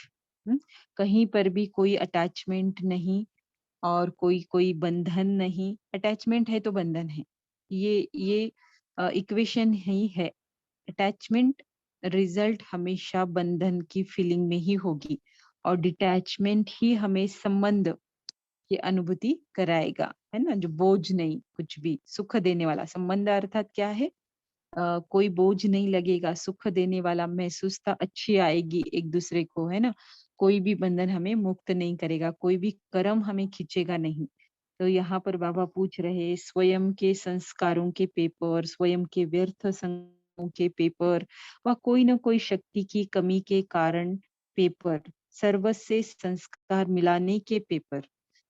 कहीं पर भी कोई अटैचमेंट नहीं और कोई कोई बंधन नहीं। अटैचमेंट है तो बंधन है, ये इक्वेशन ही है। अटैचमेंट रिजल्ट हमेशा बंधन की फीलिंग में ही होगी और डिटैचमेंट ही हमें संबंध की अनुभूति कराएगा, है ना। जो बोझ नहीं, कुछ भी सुख देने वाला संबंध अर्थात क्या है, कोई बोझ नहीं लगेगा, सुख देने वाला महसूसता अच्छी आएगी एक दूसरे को, है ना। कोई भी बंधन हमें मुक्त नहीं करेगा, कोई भी कर्म हमें खींचेगा नहीं। तो यहाँ पर बाबा पूछ रहे स्वयं के संस्कारों के पेपर, स्वयं के व्यर्थ संगों के पेपर व कोई न कोई शक्ति की कमी के कारण पेपर, सर्वस्व संस्कार मिलाने के पेपर।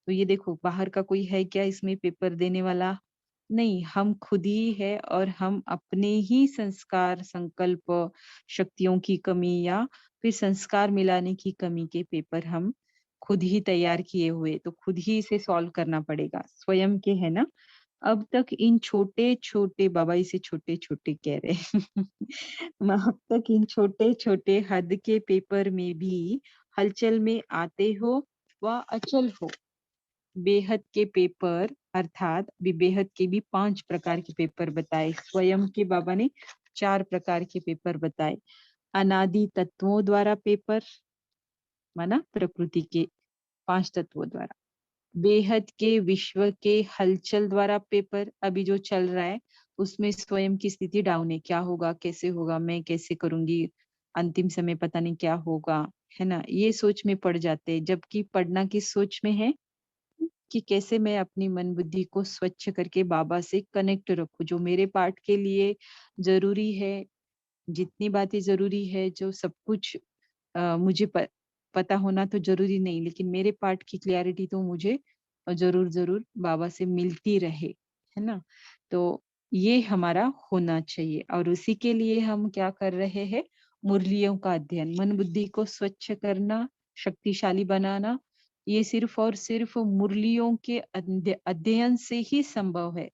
तो ये देखो बाहर का कोई है क्या इसमें पेपर देने वाला, नहीं, हम खुद ही है और हम अपने ही संस्कार, संकल्प, शक्तियों की कमी या फिर संस्कार मिलाने की कमी के पेपर हम खुद ही तैयार किए हुए, तो खुद ही इसे सॉल्व करना पड़ेगा, स्वयं के, है ना। अब तक इन छोटे-छोटे, बाबा इसे छोटे-छोटे कह रहे हैं अब तक इन छोटे-छोटे हद के पेपर में भी हलचल में आते हो व अचल हो। बेहद के पेपर अर्थात भी बेहद के भी 5 प्रकार के पेपर बताए, स्वयं के बाबा ने 4 प्रकार के पेपर बताए। अनादि तत्वों द्वारा पेपर, माना प्रकृति के 5 तत्वों द्वारा। बेहद के विश्व के हलचल द्वारा पेपर, अभी जो चल रहा है उसमें स्वयं की स्थिति डाउन है, क्या होगा, कैसे होगा, मैं कैसे करूंगी, अंतिम समय पता नहीं क्या होगा, है ना। ये सोच में पड़ जाते हैं, जबकि पढ़ना किस सोच में है कि कैसे मैं अपनी मन बुद्धि को स्वच्छ करके बाबा से कनेक्ट रखूं, जो मेरे पार्ट के लिए जरूरी है, जितनी बातें जरूरी है, जो सब कुछ मुझे पता होना तो जरूरी नहीं, लेकिन मेरे पार्ट की क्लैरिटी तो मुझे जरूर जरूर बाबा से मिलती रहे, है ना। तो ये हमारा होना चाहिए और उसी के लिए हम क्या कर रहे हैं, मुरलियों का अध्ययन, मन बुद्धि को स्वच्छ करना, शक्तिशाली बनाना, ये सिर्फ और सिर्फ मुरलियों के अध्ययन से ही संभव है।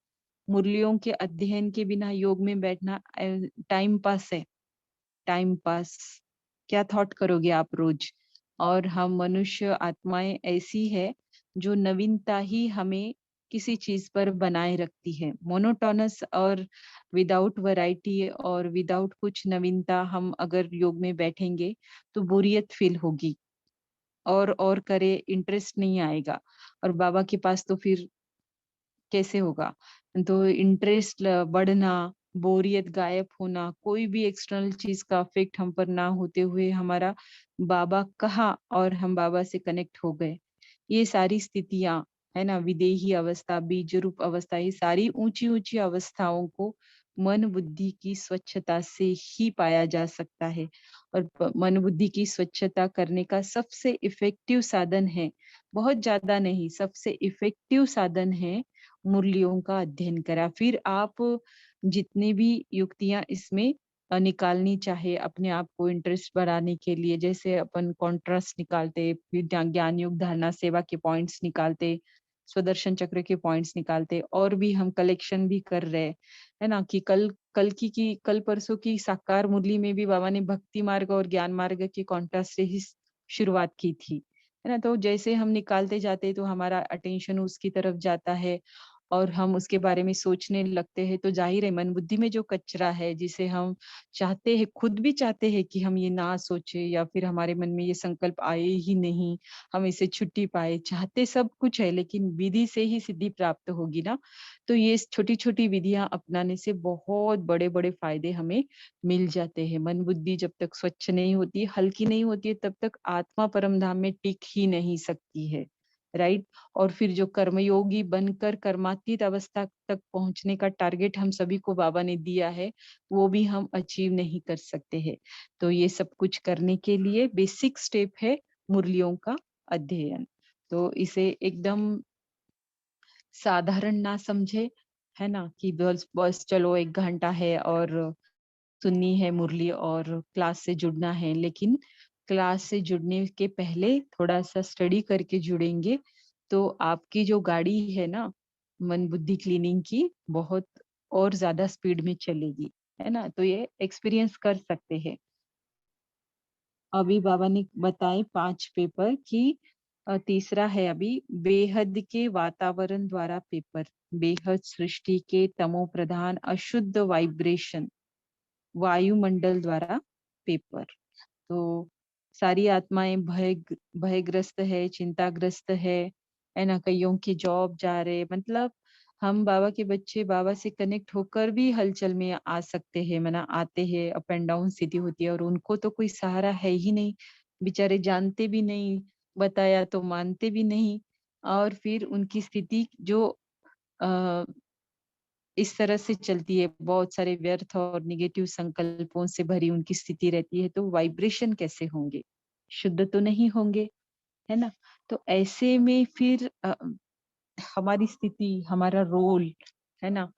मुरलियों के अध्ययन के बिना योग में बैठना टाइम पास है, टाइम पास। क्या थॉट करोगे आप रोज। और हम मनुष्य आत्माएं ऐसी है जो नवीनता ही हमें किसी चीज पर बनाए रखती है। मोनोटोनस और विदाउट वैरायटी और विदाउट कुछ नवीनता हम अगर योग में बैठेंगे तो बोरियत फील होगी और करे इंटरेस्ट नहीं आएगा। और बाबा के पास तो फिर कैसे होगा। तो इंटरेस्ट बढ़ना, बोरियत गायब होना, कोई भी एक्सटर्नल चीज का इफेक्ट हम पर ना होते हुए हमारा बाबा कहाँ और हम बाबा से कनेक्ट हो गए, ये सारी स्थितियां, है ना, विदेही अवस्था, बीज रूप अवस्था, ये सारी ऊंची ऊंची अवस्थाओं को मन बुद्धि की स्वच्छता से ही पाया जा सकता है। और मन बुद्धि की स्वच्छता करने का सबसे इफेक्टिव साधन है, बहुत ज्यादा नहीं, सबसे इफेक्टिव साधन है मुरलियों का अध्ययन करा। फिर आप जितनी भी युक्तियां इसमें निकालनी चाहे अपने आप को इंटरेस्ट बढ़ाने के लिए, जैसे अपन कॉन्ट्रास्ट निकालते, फिर ज्ञान योग धारणा सेवा के पॉइंट्स निकालते, स्वदर्शन चक्र के पॉइंट्स निकालते, और भी हम कलेक्शन भी कर रहे हैं, है ना। कि कल परसों की साकार मुरली में भी बाबा ने भक्ति मार्ग और ज्ञान मार्ग के कॉन्ट्रास्ट से ही शुरुआत की थी, है ना। तो जैसे हम निकालते जाते तो हमारा अटेंशन उसकी तरफ जाता है और हम उसके बारे में सोचने लगते हैं, तो जाहिर है मन बुद्धि में जो कचरा है, जिसे हम चाहते हैं, खुद भी चाहते हैं कि हम ये ना सोचे, या फिर हमारे मन में ये संकल्प आए ही नहीं, हम इसे छुट्टी पाए, चाहते सब कुछ है लेकिन विधि से ही सिद्धि प्राप्त होगी ना। तो ये छोटी-छोटी विधियां अपनाने से बहुत बड़े-बड़े फायदे हमें मिल जाते हैं। मन बुद्धि जब तक स्वच्छ नहीं होती, हल्की नहीं होती है, तब तक आत्मा परम धाम में टिक ही नहीं सकती है, राइट? और फिर जो कर्मयोगी बनकर कर्मातीत अवस्था तक पहुंचने का टारगेट हम सभी को बाबा ने दिया है, वो भी हम अचीव नहीं कर सकते हैं। तो ये सब कुछ करने के लिए बेसिक स्टेप है मुरलियों का अध्ययन। तो इसे एकदम साधारण ना समझे, है ना? कि बस बस चलो 1 घंटा है और सुननी है मुरली और क्लास से जुड़ना है। लेकिन क्लास से जुड़ने के पहले थोड़ा-सा स्टडी करके जुड़ेंगे, तो आपकी जो गाड़ी है ना, मन बुद्धि क्लीनिंग की, बहुत और ज़्यादा स्पीड में चलेगी, है ना? तो ये एक्सपीरियंस कर सकते हैं। अभी बाबा ने बताए 5 पेपर कि तीसरा है अभी बेहद के वातावरण द्वारा पेपर, बेहद सृष्टि के तमो प्रधान अशुद्ध वाइब्रेशन वायुमंडल द्वारा पेपर। तो सारी आत्माएं भयग्रस्त है, चिंताग्रस्त है ना? कईयों की जॉब जा रहे, मतलब हम बाबा के बच्चे बाबा से कनेक्ट होकर भी हलचल में आ सकते हैं, मना आते हैं, अप एंड डाउन स्थिति होती है और उनको तो कोई सहारा है ही नहीं, बेचारे जानते भी नहीं, बताया तो मानते भी नहीं। और फिर उनकी स्थिति जो अ, इस तरह से चलती है, बहुत सारे व्यर्थ और नेगेटिव संकल्पों से भरी उनकी स्थिति रहती है, तो वाइब्रेशन कैसे होंगे? शुद्ध तो नहीं होंगे, है ना? तो ऐसे में फिर हमारी स्थिति, हमारा रोल, है ना?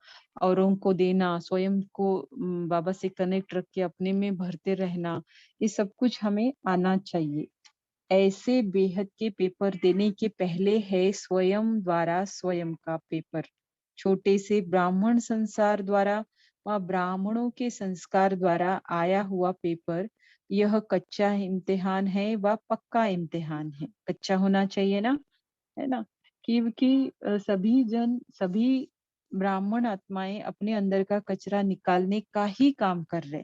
औरों को देना, स्वयं को बाबा से कनेक्ट रख के अपने में भरते रहना, ये सब कुछ हमें आना चाहिए। ऐसे बेहद के पेपर देने के पहले है स्वयं द्वारा स्वयं का पेपर। छोटे से ब्राह्मण संसार द्वारा व ब्राह्मणों के संस्कार द्वारा आया हुआ पेपर, यह कच्चा इम्तिहान है व पक्का इम्तिहान है। कच्चा होना चाहिए ना, है ना? क्योंकि सभी जन, सभी ब्राह्मण आत्माएं अपने अंदर का कचरा निकालने का ही काम कर रहे।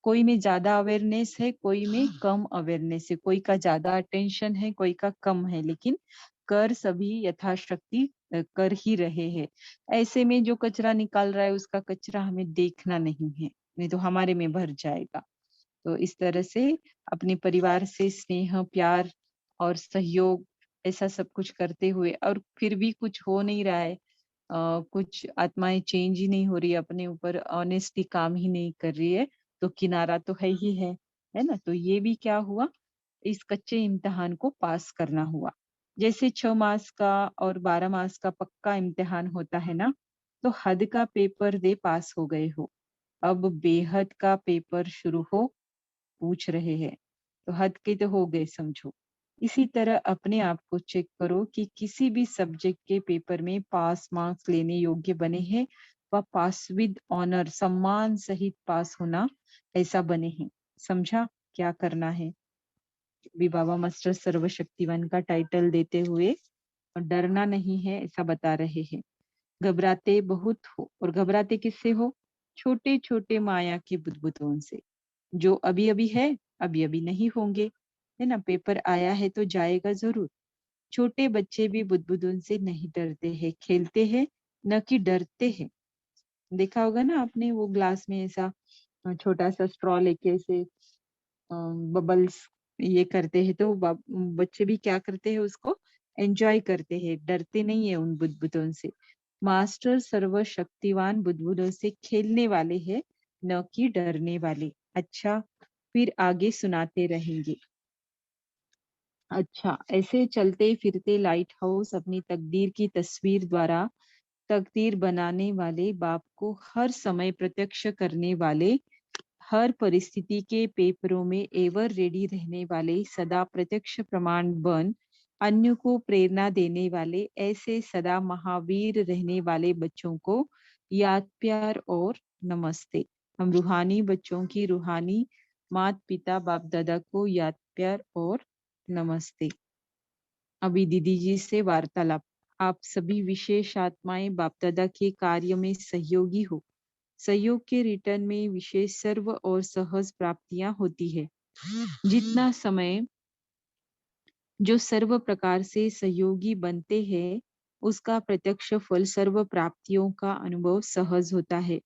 कोई में ज्यादा अवेयरनेस है, कोई में कम अवेयरनेस है, कोई का ज्यादा अटेंशन है, कोई का कम है, लेकिन कर सभी यथाशक्ति कर ही रहे हैं। ऐसे में जो कचरा निकाल रहा है उसका कचरा हमें देखना नहीं है, नहीं तो हमारे में भर जाएगा। तो इस तरह से अपने परिवार से स्नेह, प्यार और सहयोग, ऐसा सब कुछ करते हुए और फिर भी कुछ हो नहीं रहा है, कुछ आत्माएं चेंज ही नहीं हो रही है, अपने ऊपर ऑनेस्टी काम ही नहीं कर रही है, तो किनारा तो है ही है ना? तो ये भी क्या हुआ, इस कच्चे इम्तिहान को पास करना हुआ। जैसे 6 मास का और 12 मास का पक्का इम्तिहान होता है ना, तो हद का पेपर दे पास हो गए हो, अब बेहद का पेपर शुरू हो, पूछ रहे हैं, तो हद के तो हो गए समझो। इसी तरह अपने आप को चेक करो कि किसी भी सब्जेक्ट के पेपर में पास मार्क्स लेने योग्य बने हैं व पास विद ऑनर, सम्मान सहित पास होना, ऐसा बने हैं। समझा क्या करना है? भी बाबा मास्टर सर्वशक्तिवान का टाइटल देते हुए और डरना नहीं है ऐसा बता रहे हैं। घबराते बहुत हो, और घबराते किससे हो? छोटे छोटे माया के बुदबुदों से, जो अभी अभी है, अभी अभी नहीं होंगे, है ना? पेपर आया है तो जाएगा जरूर। छोटे बच्चे भी बुदबुदों से नहीं डरते हैं, खेलते हैं, न कि डरते हैं। देखा होगा ना आपने, वो ग्लास में ऐसा छोटा सा स्ट्रॉ लेके ऐसे बबल्स ये करते हैं, तो बच्चे भी क्या करते हैं, उसको एंजॉय करते हैं, डरते नहीं है उन बुदबुदों से। मास्टर सर्वशक्तिवान बुदबुदों से खेलने वाले हैं, न कि डरने वाले। अच्छा, फिर आगे सुनाते रहेंगे। अच्छा, ऐसे चलते फिरते लाइट हाउस अपनी तकदीर की तस्वीर द्वारा तकदीर बनाने वाले बाप को हर समय प्रत्यक्ष करने वाले, हर परिस्थिति के पेपरों में एवर रेडी रहने वाले, सदा प्रत्यक्ष प्रमाण बन अन्य को प्रेरणा देने वाले, ऐसे सदा महावीर रहने वाले बच्चों को याद, प्यार और नमस्ते। हम रूहानी बच्चों की रूहानी मात पिता बाप दादा को याद, प्यार और नमस्ते। अभी दीदी जी से वार्तालाप। आप सभी विशेष आत्माएं बाप दादा के कार्य में सहयोगी हो। सहयोग के रिटर्न में विशेष सर्व और सहज प्राप्तियां होती है। जितना समय जो सर्व प्रकार से सहयोगी बनते हैं, उसका प्रत्यक्ष फल सर्व प्राप्तियों का अनुभव सहज होता है।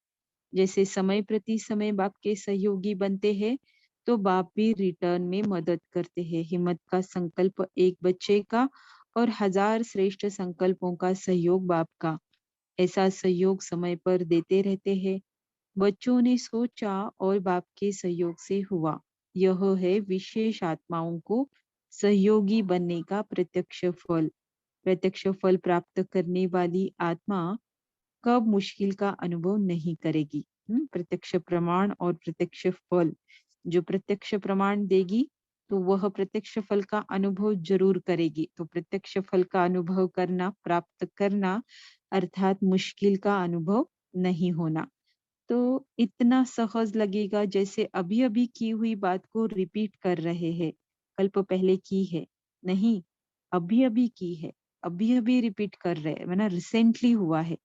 जैसे समय प्रति समय बाप के सहयोगी बनते हैं, तो बाप भी रिटर्न में मदद करते हैं। हिम्मत का संकल्प एक बच्चे का और हजार श्रेष्ठ संकल्पों का सहयोग बाप का। ऐसा सहयोग समय पर देते रहते हैं। बच्चों ने सोचा और बाप के सहयोग से हुआ। यह है विशेष आत्माओं को सहयोगी बनने का प्रत्यक्ष फल। प्रत्यक्ष फल प्राप्त करने वाली आत्मा कब मुश्किल का अनुभव नहीं करेगी। प्रत्यक्ष प्रमाण और प्रत्यक्ष फल। जो प्रत्यक्ष प्रमाण देगी तो वह प्रत्यक्ष फल का अनुभव जरूर करेगी। तो प्रत्यक्ष फल का अनुभव करना, प्राप्त करना अर्थात मुश्किल का अनुभव नहीं होना। तो इतना सहज लगेगा जैसे अभी अभी की हुई बात को रिपीट कर रहे हैं। कल्प पहले की है नहीं, अभी अभी की है, अभी अभी रिपीट कर रहे हैं, वरना रिसेंटली हुआ है।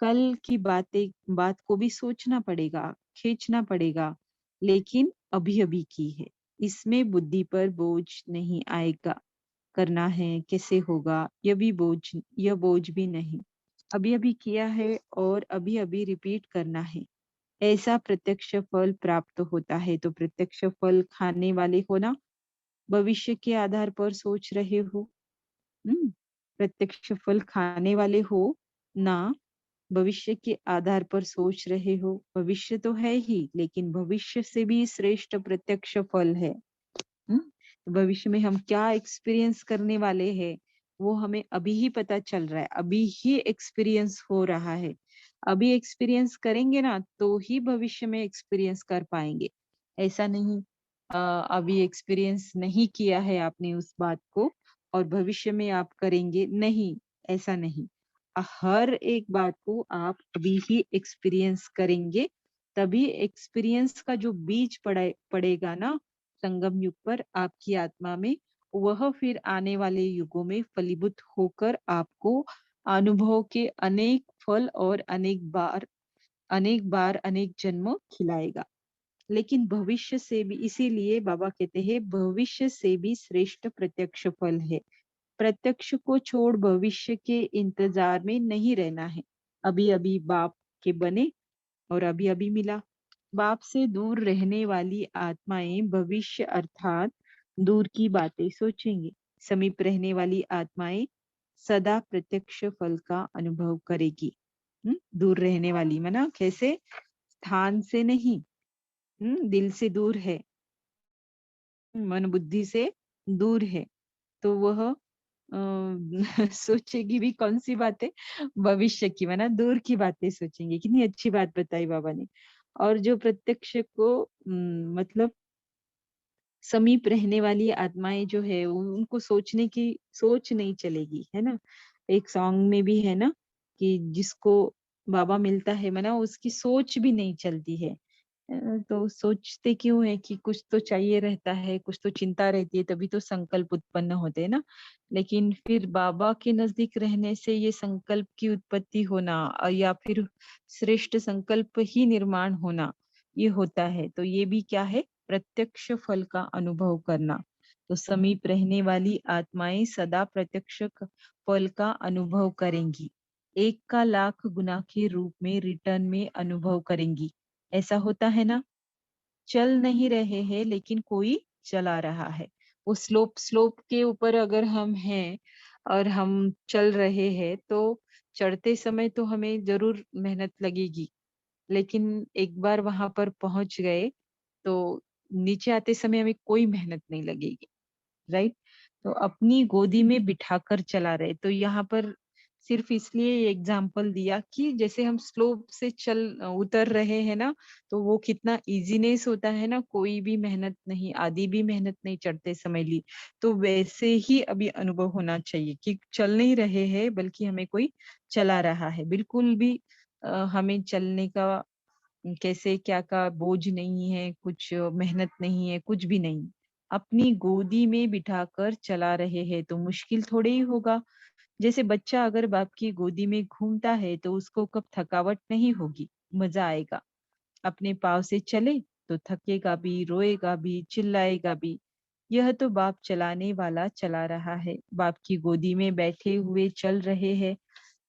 कल की बात को भी सोचना पड़ेगा, खींचना पड़ेगा, लेकिन अभी अभी की है। इसमें बुद्धि पर बोझ नहीं आएगा। करना है कैसे होगा, यह बोझ भी नहीं। अभी अभी किया है और अभी अभी रिपीट करना है। ऐसा प्रत्यक्ष फल प्राप्त होता है। तो प्रत्यक्ष फल खाने वाले हो ना, भविष्य के आधार पर सोच रहे हो। प्रत्यक्ष फल खाने वाले हो ना, भविष्य के आधार पर सोच रहे हो। भविष्य तो है ही, लेकिन भविष्य से भी श्रेष्ठ प्रत्यक्ष फल है। हम्म, तो भविष्य में हम क्या एक्सपीरियंस करने वाले हैं, वो हमें अभी ही पता चल रहा है, अभी ही एक्सपीरियंस हो रहा है। अभी एक्सपीरियंस करेंगे ना तो ही भविष्य में एक्सपीरियंस कर पाएंगे। ऐसा नहीं अभी एक्सपीरियंस नहीं किया है आपने उस बात को और भविष्य में आप करेंगे, नहीं, ऐसा नहीं। हर एक बात को आप अभी ही एक्सपीरियंस करेंगे, तभी एक्सपीरियंस का जो बीज पड़ेगा ना संगम युग पर आपकी आत्मा में, वह फिर आने वाले युगों में फलीभूत होकर आपको अनुभव के अनेक फल और अनेक जन्म खिलाएगा। लेकिन भविष्य से भी, इसीलिए बाबा कहते हैं भविष्य से भी श्रेष्ठ प्रत्यक्ष फल है। प्रत्यक्ष को छोड़ भविष्य के इंतजार में नहीं रहना है। अभी अभी बाप के बने और अभी अभी मिला। बाप से दूर रहने वाली आत्माएं भविष्य अर्थात दूर की बातें सोचेंगी। समीप रहने वाली आत्माएं सदा प्रत्यक्ष फल का अनुभव करेगी। दूर रहने वाली माना कैसे, स्थान से नहीं, दिल से दूर है, मन बुद्धि से दूर है, तो वह सोचेगी भी कौन सी बातें, भविष्य की, माना दूर की बातें सोचेंगे। कितनी अच्छी बात बताई बाबा ने। और जो प्रत्यक्ष को मतलब समीप रहने वाली आत्माएं जो है उनको सोचने की सोच नहीं चलेगी, है ना। एक सॉन्ग में भी है ना कि जिसको बाबा मिलता है माना उसकी सोच भी नहीं चलती है। तो सोचते क्यों है कि कुछ तो चाहिए रहता है, कुछ तो चिंता रहती है, तभी तो संकल्प उत्पन्न होते हैं ना। लेकिन फिर बाबा के नजदीक रहने से ये संकल्प की उत्पत्ति होना या फिर श्रेष्ठ संकल्प ही निर्माण होना, ये होता है। तो ये भी क्या है, प्रत्यक्ष फल का अनुभव करना। तो समीप रहने वाली आत्माएं सदा प्रत्यक्ष फल का अनुभव करेंगी। एक का लाख गुना के रूप में रिटर्न में अनुभव करेंगी। ऐसा होता है ना। चल नहीं रहे हैं लेकिन कोई चला रहा है। वो स्लोप के ऊपर अगर हम हैं और हम चल रहे हैं तो चढ़ते समय तो हमें जरूर मेहनत लगेगी, लेकिन एक बार वहां पर पहुंच गए तो नीचे आते समय हमें कोई मेहनत नहीं लगेगी। राइट। तो अपनी गोदी में बिठाकर चला रहे, तो यहाँ पर सिर्फ इसलिए एग्जाम्पल दिया कि जैसे हम स्लोप से उतर रहे हैं ना, तो वो कितना इजीनेस होता है ना, कोई भी मेहनत नहीं, आधी भी मेहनत नहीं चढ़ते समय ली। तो वैसे ही अभी अनुभव होना चाहिए कि चल नहीं रहे हैं बल्कि हमें कोई चला रहा है। बिल्कुल भी हमें चलने का कैसे क्या का बोझ नहीं है, कुछ मेहनत नहीं है, कुछ भी नहीं। अपनी गोदी में बिठाकर चला रहे हैं तो मुश्किल थोड़े ही होगा। जैसे बच्चा अगर बाप की गोदी में घूमता है तो उसको कब थकावट नहीं होगी, मजा आएगा। अपने पाँव से चले तो थकेगा भी, रोएगा भी, चिल्लाएगा भी। यह तो बाप चलाने वाला चला रहा है। बाप की गोदी में बैठे हुए चल रहे हैं,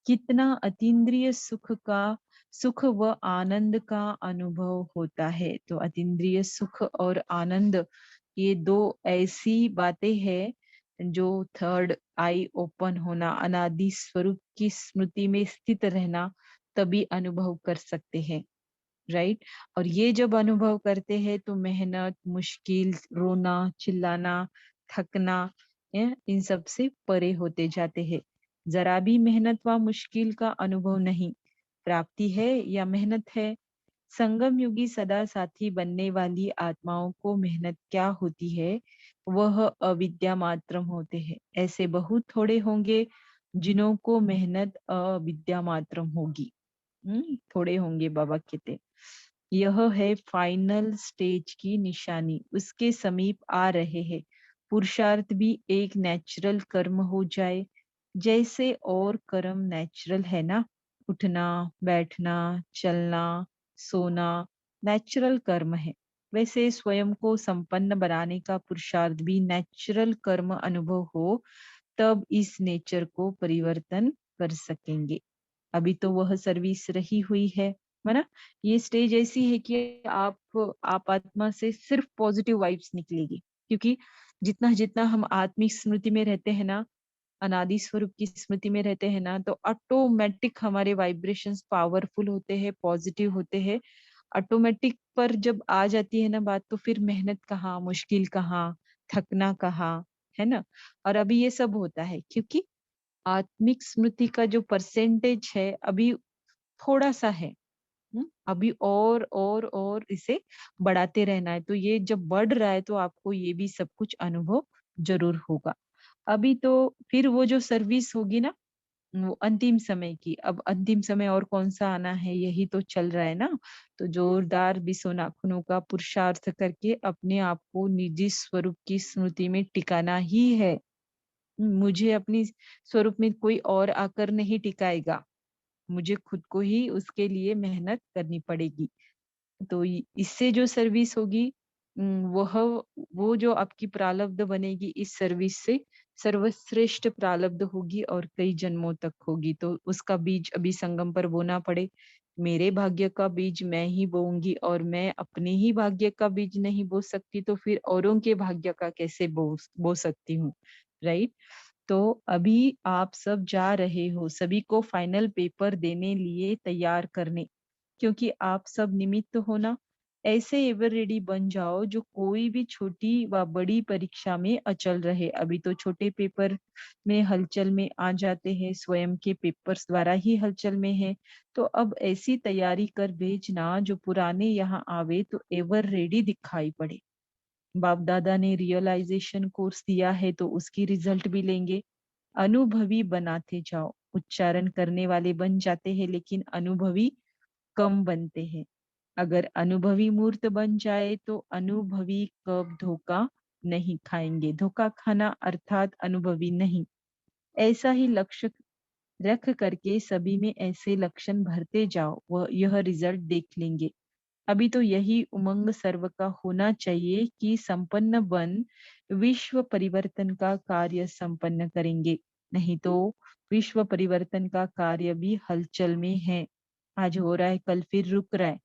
कितना अतीन्द्रिय सुख व आनंद का अनुभव होता है। तो अतीन्द्रिय सुख और आनंद, ये दो ऐसी बातें हैं जो थर्ड आई ओपन होना, अनादि स्वरूप की स्मृति में स्थित रहना, तभी अनुभव कर सकते हैं। राइट। और ये जब अनुभव करते हैं तो मेहनत, मुश्किल, रोना, चिल्लाना, थकना, इन सब से परे होते जाते हैं। जरा भी मेहनत व मुश्किल का अनुभव नहीं, प्राप्ति है या मेहनत है। संगम युगी सदा साथी बनने वाली आत्माओं को मेहनत क्या होती है, वह अविद्या मात्र होते हैं। ऐसे बहुत थोड़े होंगे जिन्हों को मेहनत अविद्या मात्र होगी। थोड़े होंगे, बाबा कहते। यह है फाइनल स्टेज की निशानी, उसके समीप आ रहे हैं। पुरुषार्थ भी एक नेचुरल कर्म हो जाए, जैसे और कर्म नेचुरल है ना, उठना, बैठना, चलना, सोना नेचुरल कर्म है, वैसे स्वयं को संपन्न बनाने का पुरुषार्थ भी नेचुरल कर्म अनुभव हो, तब इस नेचर को परिवर्तन कर सकेंगे। अभी तो वह सर्विस रही हुई है ना। ये स्टेज ऐसी है कि आप आत्मा से सिर्फ पॉजिटिव वाइब्स निकलेगी, क्योंकि जितना जितना हम आत्मिक स्मृति में रहते हैं ना, अनादि स्वरूप की स्मृति में रहते हैं ना, तो ऑटोमेटिक हमारे वाइब्रेशंस पावरफुल होते हैं, पॉजिटिव होते हैं। ऑटोमेटिक पर जब आ जाती है ना बात, तो फिर मेहनत कहाँ, मुश्किल कहाँ, थकना कहाँ, है ना। और अभी ये सब होता है क्योंकि आत्मिक स्मृति का जो परसेंटेज है अभी थोड़ा सा है। अभी और इसे बढ़ाते रहना है। तो ये जब बढ़ रहा है तो आपको ये भी सब कुछ अनुभव जरूर होगा। अभी तो फिर वो जो सर्विस होगी ना, वो अंतिम समय की, अब अंतिम समय और कौन सा आना है, यही तो चल रहा है ना। तो जोरदार बिसो नाखूनों का पुरुषार्थ करके अपने आप को निजी स्वरूप की स्मृति में टिकाना ही है। मुझे अपनी स्वरूप में कोई और आकर नहीं टिकाएगा, मुझे खुद को ही उसके लिए मेहनत करनी पड़ेगी। तो इससे जो सर्विस होगी, वह वो जो आपकी प्रारब्ध बनेगी, इस सर्विस से सर्वश्रेष्ठ प्रारब्ध होगी और कई जन्मों तक होगी। तो उसका बीज अभी संगम पर बोना पड़े। मेरे भाग्य का बीज मैं ही बोऊंगी, और मैं अपने ही भाग्य का बीज नहीं बो सकती तो फिर औरों के भाग्य का कैसे बो सकती हूँ। राइट। तो अभी आप सब जा रहे हो, सभी को फाइनल पेपर देने लिए तैयार करने, क्योंकि आप सब निमित्त हो ना। ऐसे एवर रेडी बन जाओ जो कोई भी छोटी व बड़ी परीक्षा में अचल रहे। अभी तो छोटे पेपर में हलचल में आ जाते हैं, स्वयं के पेपर्स द्वारा ही हलचल में है। तो अब ऐसी तैयारी कर भेजना जो पुराने यहाँ आवे तो एवर रेडी दिखाई पड़े। बाप दादा ने रियलाइजेशन कोर्स दिया है तो उसकी रिजल्ट भी लेंगे। अनुभवी बनाते जाओ। उच्चारण करने वाले बन जाते हैं लेकिन अनुभवी कम बनते हैं। अगर अनुभवी मूर्त बन जाए तो अनुभवी कब धोखा नहीं खाएंगे। धोखा खाना अर्थात अनुभवी नहीं। ऐसा ही लक्ष्य रख करके सभी में ऐसे लक्षण भरते जाओ, वह यह रिजल्ट देख लेंगे। अभी तो यही उमंग सर्व का होना चाहिए कि संपन्न बन विश्व परिवर्तन का कार्य संपन्न करेंगे। नहीं तो विश्व परिवर्तन का कार्य भी हलचल में है। आज हो रहा है, कल फिर रुक रहा है।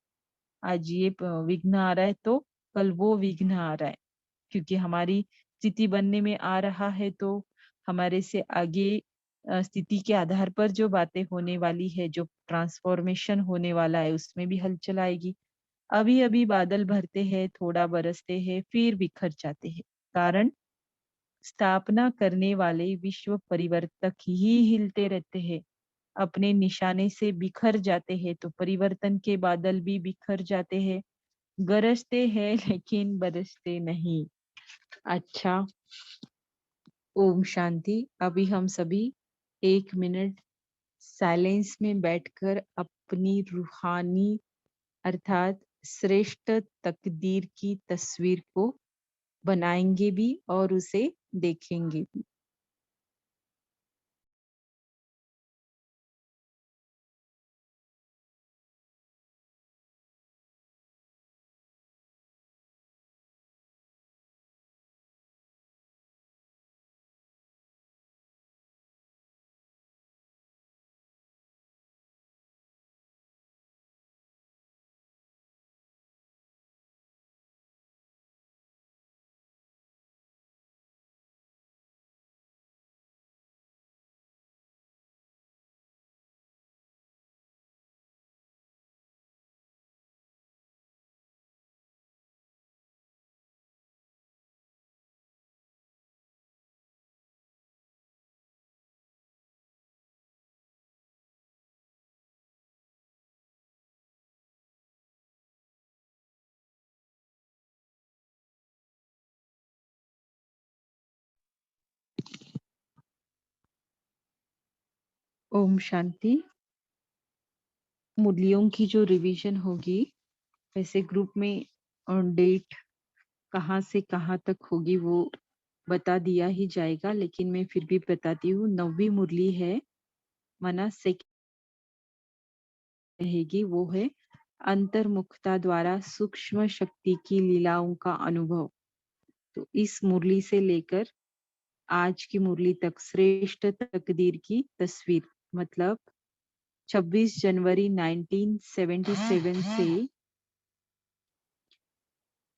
आज ये विघ्न आ रहा है तो कल वो विघ्न आ रहा है, क्योंकि हमारी स्थिति बनने में आ रहा है तो हमारे से आगे स्थिति के आधार पर जो बातें होने वाली है, जो ट्रांसफॉर्मेशन होने वाला है, उसमें भी हलचल आएगी। अभी अभी बादल भरते हैं, थोड़ा बरसते हैं, फिर बिखर जाते हैं। कारण स्थापना करने वाले विश्व परिवर्तक ही हिलते रहते हैं, अपने निशाने से बिखर जाते हैं तो परिवर्तन के बादल भी बिखर जाते हैं। गरजते हैं लेकिन बरसते नहीं। अच्छा, ओम शांति। अभी हम सभी 1 मिनट साइलेंस में बैठकर अपनी रूहानी अर्थात श्रेष्ठ तकदीर की तस्वीर को बनाएंगे भी और उसे देखेंगे भी। ओम शांति। मुरलियों की जो रिवीजन होगी, वैसे ग्रुप में डेट कहाँ से कहाँ तक होगी वो बता दिया ही जाएगा, लेकिन मैं फिर भी बताती हूँ। 9वीं मुरली है, माना सेकंड रहेगी, वो है अंतर्मुखता द्वारा सूक्ष्म शक्ति की लीलाओं का अनुभव। तो इस मुरली से लेकर आज की मुरली तक श्रेष्ठ तकदीर की तस्वीर, मतलब 26 जनवरी 1977 से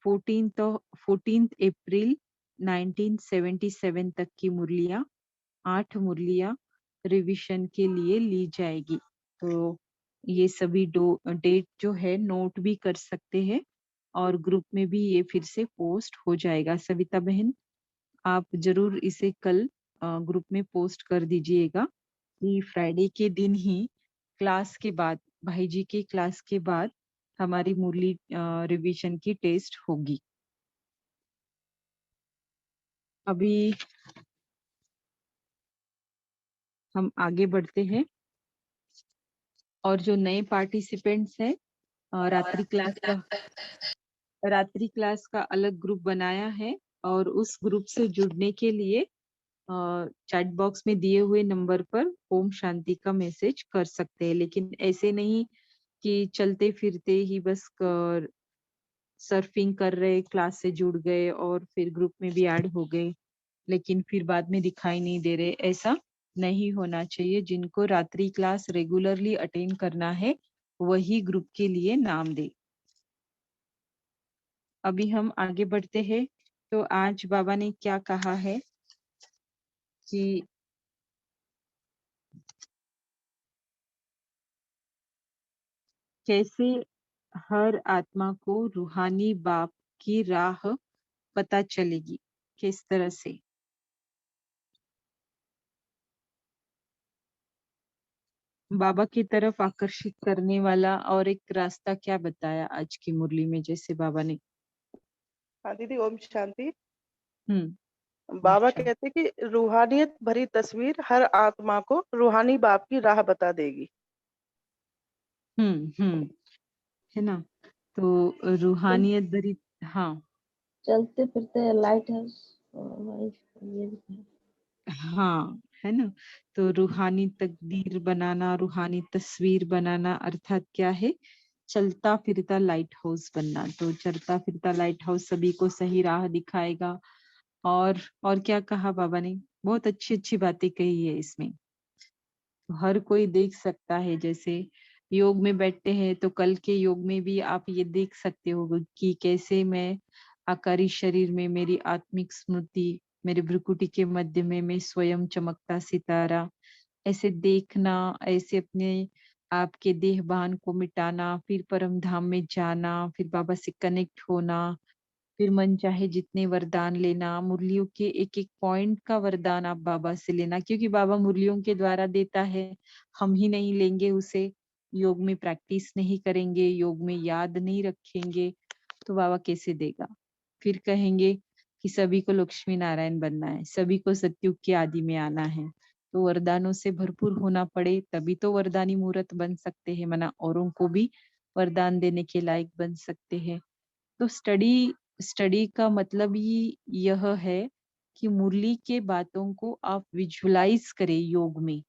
14 अप्रैल 1977 तक की मुरलियां, 8 मुरलियां रिवीजन के लिए ली जाएगी। तो ये सभी डेट जो है नोट भी कर सकते हैं और ग्रुप में भी ये फिर से पोस्ट हो जाएगा। सविता बहन, आप जरूर इसे कल ग्रुप में पोस्ट कर दीजिएगा कि फ्राइडे के दिन ही क्लास के बाद, भाई जी के क्लास के बाद हमारी मुरली रिवीजन की टेस्ट होगी। अभी हम आगे बढ़ते हैं और जो नए पार्टिसिपेंट्स हैं, रात्रि क्लास का अलग ग्रुप बनाया है और उस ग्रुप से जुड़ने के लिए चैट बॉक्स में दिए हुए नंबर पर ओम शांति का मैसेज कर सकते हैं। लेकिन ऐसे नहीं कि चलते फिरते ही बस सर्फिंग कर रहे, क्लास से जुड़ गए और फिर ग्रुप में भी ऐड हो गए, लेकिन फिर बाद में दिखाई नहीं दे रहे। ऐसा नहीं होना चाहिए। जिनको रात्रि क्लास रेगुलरली अटेंड करना है वही ग्रुप के लिए नाम दे। अभी हम आगे बढ़ते हैं। तो आज बाबा ने क्या कहा है कि कैसे हर आत्मा को रूहानी बाप की राह पता चलेगी, किस तरह से। बाबा की तरफ आकर्षित करने वाला और एक रास्ता क्या बताया आज की मुरली में, जैसे बाबा ने। हाँ दीदी, ओम शांति। ओम बाबा शांति। कहते कि रूहानियत भरी तस्वीर हर आत्मा को रूहानी बाप की राह बता देगी। हम्म, है ना। तो रूहानियत भरी, हाँ चलते फिरते लाइट हाउस और ये भी है। हाँ, है ना। तो रूहानी तकदीर बनाना, रूहानी तस्वीर बनाना अर्थात क्या है? चलता फिरता लाइट हाउस बनना। तो चलता फिरता लाइट हाउस सभी को सही राह दिखाएगा। और क्या कहा बाबा ने? बहुत अच्छी अच्छी बातें कही है इसमें। हर कोई देख सकता है। जैसे योग में बैठते हैं तो कल के योग में भी आप ये देख सकते हो कि कैसे मैं आकारी शरीर में मेरी आत्मिक स्मृति, मेरे भ्रुकुटी के मध्य में मैं स्वयं चमकता सितारा, ऐसे देखना, ऐसे अपने आपके देहभान को मिटाना, फिर परम धाम में जाना, फिर बाबा से कनेक्ट होना, फिर मन चाहे जितने वरदान लेना, मुरलियों के एक एक पॉइंट का वरदान आप बाबा से लेना, क्योंकि बाबा मुरलियों के द्वारा देता है। हम ही नहीं लेंगे उसे, योग में प्रैक्टिस नहीं करेंगे, योग में याद नहीं रखेंगे, तो बाबा कैसे देगा? फिर कहेंगे कि सभी को लक्ष्मी नारायण बनना है, सभी को सतयुग के आदि में आना है, तो वरदानों से भरपूर होना पड़े, तभी तो वरदानी मूर्त बन सकते हैं, मना औरों को भी वरदान देने के लायक बन सकते हैं। तो स्टडी का मतलब ही यह है कि मुरली के बातों को आप विजुलाइज करें योग में,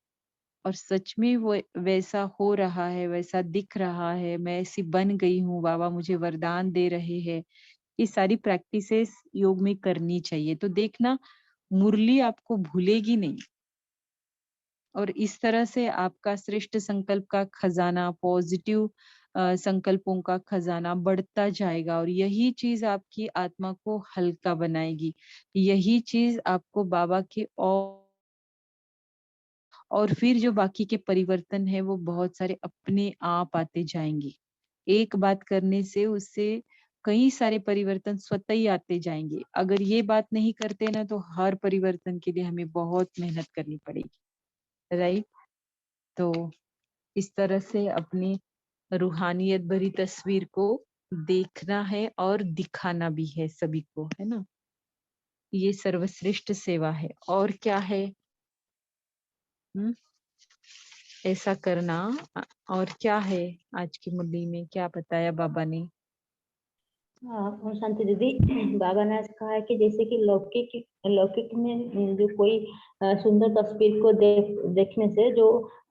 और सच में वो वैसा हो रहा है, वैसा दिख रहा है, मैं ऐसी बन गई हूँ, बाबा मुझे वरदान दे रहे हैं। ये सारी प्रैक्टिसेस योग में करनी चाहिए। तो देखना, मुरली आपको भूलेगी नहीं। और इस तरह से आपका श्रेष्ठ संकल्प का खजाना, पॉजिटिव संकल्पों का खजाना बढ़ता जाएगा, और यही चीज आपकी आत्मा को हल्का बनाएगी। यही चीज आपको बाबा के और फिर जो बाकी के परिवर्तन है वो बहुत सारे अपने आप आते जाएंगे। एक बात करने से उससे कई सारे परिवर्तन स्वतः ही आते जाएंगे। अगर ये बात नहीं करते ना, तो हर परिवर्तन के लिए हमें बहुत मेहनत करनी पड़ेगी, राइट। तो इस तरह से अपनी रूहानियत भरी तस्वीर को देखना है और दिखाना भी है सभी को, है ना। ये सर्वश्रेष्ठ सेवा है। और क्या है? ऐसा करना। और क्या है आज की मुरली में क्या बताया बाबा ने? हाँ और शांति दीदी बाबा ने आज कहा है कि जैसे कि लौकिक लौकिक में जो कोई सुंदर तस्वीर को देखने से जो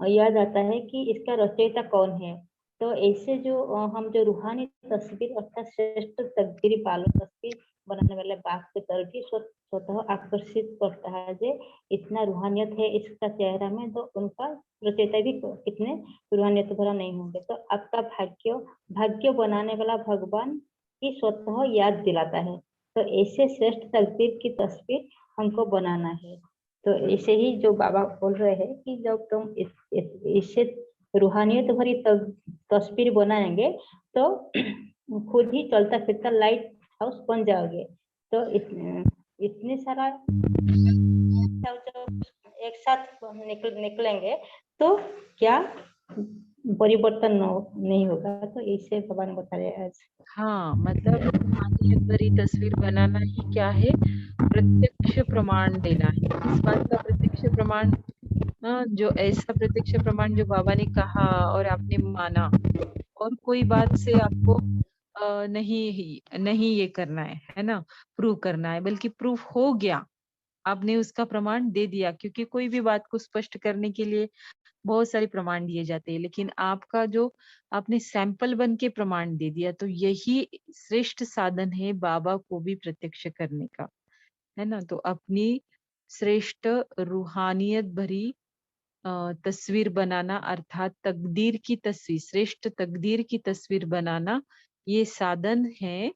याद आता है कि इसका रचयिता कौन है। तो ऐसे जो हम जो रूहानी तस्वीर अर्थात श्रेष्ठ तकदीरी पालो तस्वीर बनाने वाले बाप की तरफ ही स्वतः आकर्षित करता है। जो इतना रूहानियत है इसका चेहरा में, तो उनका रचयिता भी कितने रूहानियत भरा नहीं होंगे। तो आपका भाग्य बनाने वाला भगवान की स्वतः याद दिलाता है। तो ऐसे श्रेष्ठ तकदीर की तस्वीर हमको बनाना है। तो ऐसे ही जो बाबा बोल रहे हैं कि जब तुम इससे रूहानियत भरी तस्वीर बनाएंगे तो खुद ही चलता फिरता लाइट हाउस बन जाओगे। तो इतने सारा जब एक साथ निकलेंगे तो क्या परिवर्तन नहीं होगा। तो इससे बाबा ने बता रहे आज। हाँ, मतलब रूहानियत भरी तस्वीर बनाना ही क्या है? प्रत्यक्ष प्रमाण देना है। इस बात का प्रत्यक्ष प्रमाण, जो ऐसा प्रत्यक्ष प्रमाण जो बाबा ने कहा और आपने माना, और कोई बात से आपको नहीं ये करना है ना, प्रूव करना है, बल्कि प्रूफ हो गया, आपने उसका प्रमाण दे दिया। क्योंकि कोई भी बात को स्पष्ट करने के लिए बहुत सारे प्रमाण दिए जाते हैं, लेकिन आपका जो आपने सैंपल बन के प्रमाण दे दिया, तो यही श्रेष्ठ साधन है बाबा को भी प्रत्यक्ष करने का, है ना। तो अपनी श्रेष्ठ रूहानियत भरी तस्वीर बनाना, अर्थात तकदीर की तस्वीर, श्रेष्ठ तकदीर की तस्वीर बनाना, ये साधन है,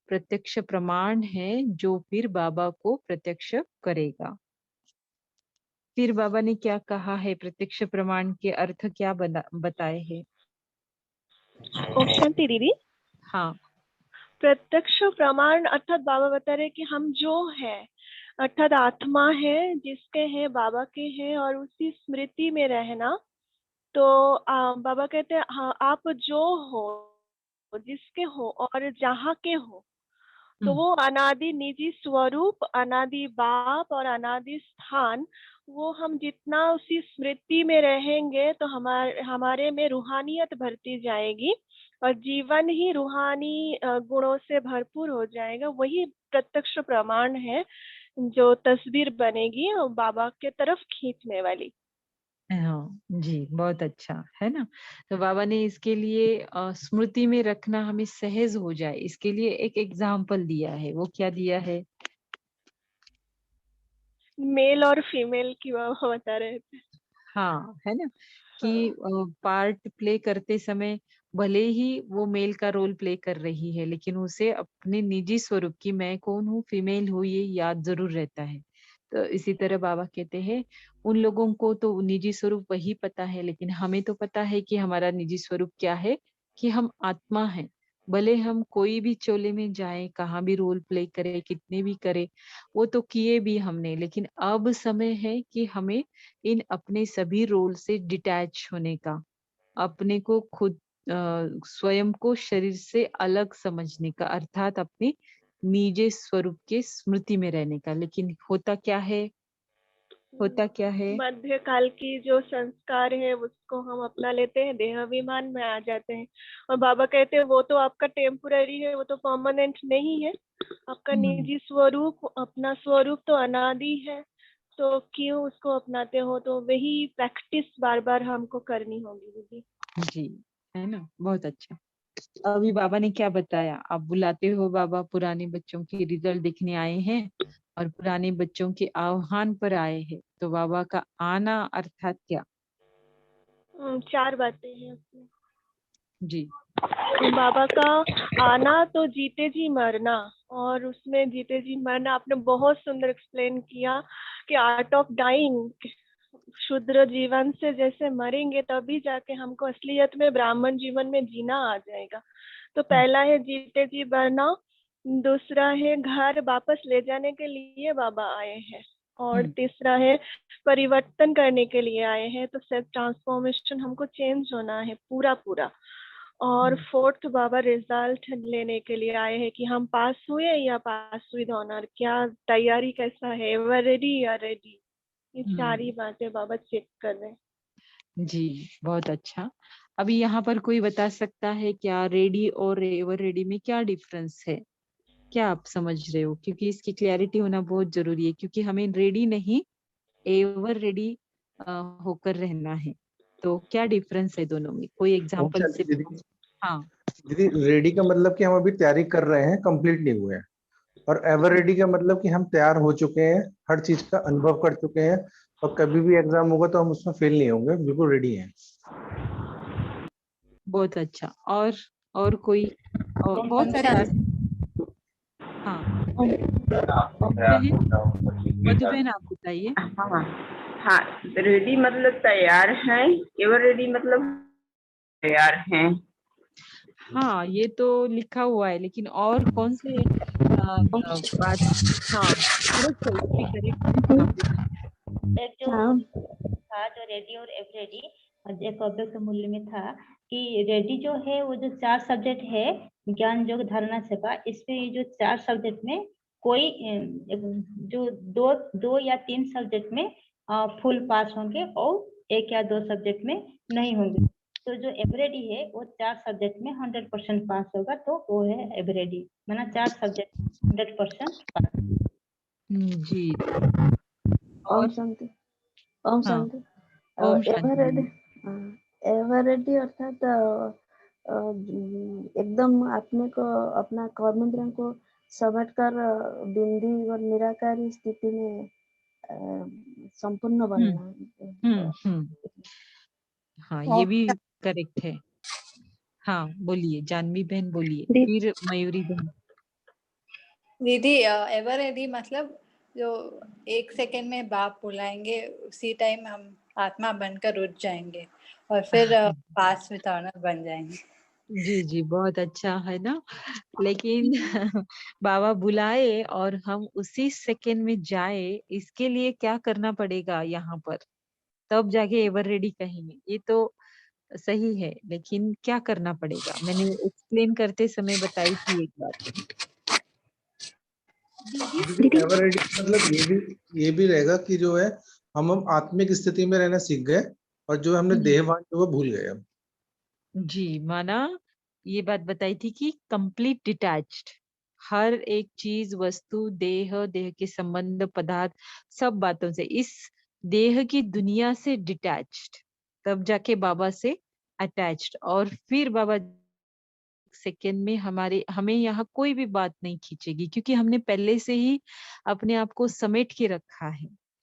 प्रत्यक्ष प्रमाण है, जो फिर बाबा को प्रत्यक्ष करेगा। फिर बाबा ने क्या कहा है, प्रत्यक्ष प्रमाण के अर्थ क्या बताए हैं? ओम शांति दीदी। हाँ। प्रत्यक्ष प्रमाण अर्थात बाबा बता रहे कि हम जो है अर्थात आत्मा है, जिसके हैं बाबा के हैं, और उसी स्मृति में रहना। तो बाबा कहते हैं हाँ, आप जो हो, जिसके हो और जहाँ के हो, तो वो अनादि निजी स्वरूप, अनादि बाप और अनादि स्थान, वो हम जितना उसी स्मृति में रहेंगे तो हमारे में रूहानियत भरती जाएगी और जीवन ही रूहानी गुणों से भरपूर हो जाएगा। वही प्रत्यक्ष प्रमाण है जो तस्वीर बनेगी और बाबा के तरफ खींचने वाली। हाँ जी, बहुत अच्छा है ना। तो बाबा ने इसके लिए स्मृति में रखना हमें सहज हो जाए, इसके लिए एक एग्जाम्पल दिया है। वो क्या दिया है? मेल और फीमेल की वो बता रहे थे। हाँ, है ना, कि हाँ। पार्ट प्ले करते समय भले ही वो मेल का रोल प्ले कर रही है, लेकिन उसे अपने निजी स्वरूप की, मैं कौन हूँ, फीमेल हूँ, ये याद जरूर रहता है। तो इसी तरह बाबा कहते हैं उन लोगों को तो निजी स्वरूप वही पता है, लेकिन हमें तो पता है कि हमारा निजी स्वरूप क्या है, कि हम आत्मा हैं। भले हम कोई भी चोले में जाएं, कहाँ भी रोल प्ले करें, कितने भी करें, वो तो किए भी हमने, लेकिन अब समय है कि हमें इन अपने सभी रोल से डिटैच होने का, अपने को खुद स्वयं को शरीर से अलग समझने का, अर्थात अपने निज स्वरूप के स्मृति में रहने का। लेकिन होता क्या है? मध्यकाल की जो संस्कार है उसको हम अपना लेते हैं, देह अभिमान में आ जाते हैं। और बाबा कहते हैं वो तो आपका टेम्पररी है, वो तो परमानेंट नहीं है। आपका निजी स्वरूप, अपना स्वरूप तो अनादि है, तो क्यों उसको अपनाते हो? तो वही प्रैक्टिस बार बार हमको करनी होगी दीदी। जी, है ना, बहुत अच्छा। अभी बाबा ने क्या बताया? आप बुलाते हो बाबा पुराने बच्चों के रिजल्ट देखने आए हैं और पुराने बच्चों के आह्वान पर आए हैं, तो बाबा का आना अर्थात क्या? 4 बातें हैं उसमें। जी। बाबा का आना तो जीते जी मरना, और उसमें जीते जी मरना आपने बहुत सुंदर एक्सप्लेन किया कि आर्ट ऑफ डाइंग, शूद्र जीवन से जैसे मरेंगे तभी जाके हमको असलियत में ब्राह्मण जीवन में जीना आ जाएगा। तो पहला है जीते जी मरना, दूसरा है घर वापस ले जाने के लिए बाबा आए हैं, और तीसरा है परिवर्तन करने के लिए आए हैं। तो सेल्फ ट्रांसफॉर्मेशन, हमको चेंज होना है पूरा पूरा। और फोर्थ बाबा रिजल्ट लेने के लिए आए हैं कि हम पास हुए या पास विद ऑनर, क्या तैयारी कैसा है, वर रेडी या रेडी। ये सारी बातें बाबा चेक कर रहे हैं। जी, बहुत अच्छा। अभी यहाँ पर कोई बता सकता है क्या रेडी और एवर रेडी में क्या डिफरेंस है? क्या आप समझ रहे हो? क्योंकि इसकी क्लैरिटी होना बहुत जरूरी है, क्योंकि हमें रेडी नहीं एवर रेडी होकर रहना है। तो क्या डिफरेंस है दोनों में? कोई ओम एग्जांपल शांति से? दीदी। हाँ। दीदी रेडी का मतलब कि हम अभी तैयारी कर रहे हैं, कंप्लीट नहीं हुए हैं। और एवर रेडी का मतलब कि हम तैयार हो चुके हैं, हर चीज का अनुभव कर चुके हैं, और कभी भी एग्जाम होगा तो हम उसमें फेल नहीं होंगे, बिल्कुल रेडी हैं। बहुत अच्छा। और कोई? और बहुत ओम सारे शांति। हाँ, मधु बहन आप बताइए। हाँ हाँ, रेडी मतलब तैयार हैं, एवर रेडी मतलब तैयार हैं। हाँ, ये तो लिखा हुआ है, लेकिन और कौन से बात? हाँ, करेक्ट है, ये भी करेक्ट है। हाँ, बोलिए। एक जो था जो रेडी और एवरेडी, एक अव्यक्त मूल्य में था कि रेडी जो है वो जो 4 सब्जेक्ट है, ज्ञान योग धारणा सेवा, इसमें ये जो 4 सब्जेक्ट में कोई जो दो या 3 सब्जेक्ट में फुल पास होंगे और 1 या 2 सब्जेक्ट में नहीं होंगे। तो जो एवरेडी है वो 4 सब्जेक्ट में 100% पास होगा, तो वो है एवरेडी, माना 4 सब्जेक्ट 100% पास। जी। ओम और शांति। ओम हाँ, शांति। ओम शांति एवरेडी, बोलिए। एवरेडी अर्थात एकदम अपने को अपना कर्मेंद्रियों को समेट कर बिंदी और निराकारी स्थिति में संपूर्ण बनना। हाँ, ये भी करेक्ट है। हाँ, बोलिए जानवी बहन, बोलिए, फिर मयूरी बहन। दीदी एवर रेडी मतलब जो 1 सेकंड में बाप बुलाएंगे उसी टाइम हम आत्मा बनकर उठ जाएंगे और फिर पास विथ ऑनर बन जाएंगे। जी जी, बहुत अच्छा है ना। लेकिन बाबा बुलाए और हम उसी सेकंड में जाए, इसके लिए क्या करना पड़ेगा यहाँ पर? तब जाके एवर रेडी कहेंगे, ये तो सही है, लेकिन क्या करना पड़ेगा? मैंने एक्सप्लेन करते समय बताई थी एक बात। दीदी एवर रेडी मतलब ये भी रहेगा कि जो है हम आत्मिक स्थिति में रहना सीख गए, और जो हमने देहवान जो वो भूल गए अब। जी, माना ये बात बताई थी कि कंप्लीट डिटैच्ड, हर एक चीज, वस्तु, देह के संबंध, पदार्थ, सब बातों से, इस देह की दुनिया से डिटैच्ड, तब जाके बाबा से अटैच्ड। और फिर बाबा सेकेंड में हमें यहाँ कोई भी बात नहीं खींचेगी, क्योंकि हमने पहले से ही अपने आप को समेट के रखा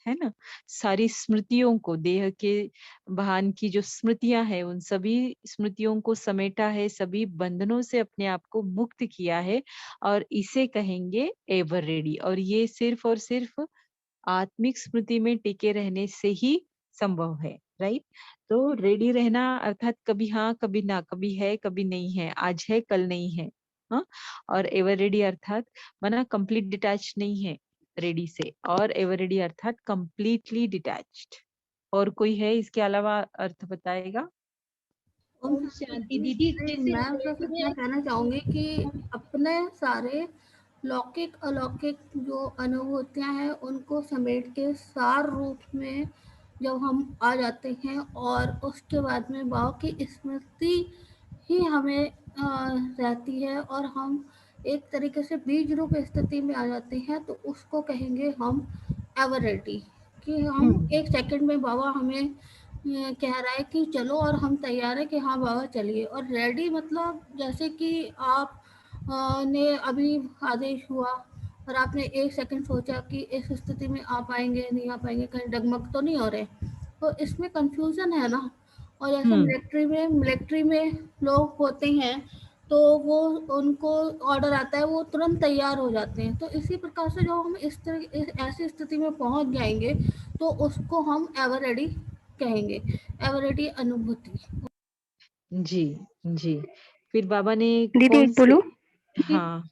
है ना। सारी स्मृतियों को, देह के भान की जो स्मृतियां हैं, उन सभी स्मृतियों को समेटा है, सभी बंधनों से अपने आप को मुक्त किया है, और इसे कहेंगे एवर रेडी। और ये सिर्फ और सिर्फ आत्मिक स्मृति में टिके रहने से ही संभव है, राइट। तो रेडी रहना अर्थात कभी हाँ कभी ना, कभी है कभी नहीं है, आज है कल नहीं है। हाँ, और एवर रेडी अर्थात माना कंप्लीट डिटैच नहीं है रेडी से, और एवर रेडी अर्थात कंप्लीटली डिटैच्ड। और कोई है इसके अलावा अर्थ बताएगा? ओम शांति दीदी। मैं बस इतना कहना चाहूंगी कि अपने सारे लौकिक अलौकिक जो अनुभूतियां हैं उनको समेट के सार रूप में जब हम आ जाते हैं, और उसके बाद में भाव की स्मृति ही हमें रहती है, और हम एक तरीके से बीज रूप स्थिति में आ जाते हैं, तो उसको कहेंगे हम एवर रेडी। कि हम एक सेकंड में बाबा हमें कह रहा है कि चलो, और हम तैयार है कि हाँ बाबा चलिए। और रेडी मतलब जैसे कि आप ने अभी आदेश हुआ और आपने 1 सेकंड सोचा कि इस स्थिति में आ पाएंगे नहीं आ पाएंगे, कहीं डगमग तो नहीं हो रहे, तो इसमें कंफ्यूजन है ना। और जैसे मिलिट्री में लोग होते हैं तो वो उनको ऑर्डर आता है, वो तुरंत तैयार हो जाते हैं। तो इसी प्रकार से जब हम ऐसी स्थिति में पहुंच जाएंगे तो उसको हम एवर रेडी कहेंगे, एवर रेडी अनुभूति। जी जी, फिर बाबा ने दीदी कौन एक बोलूं? हाँ,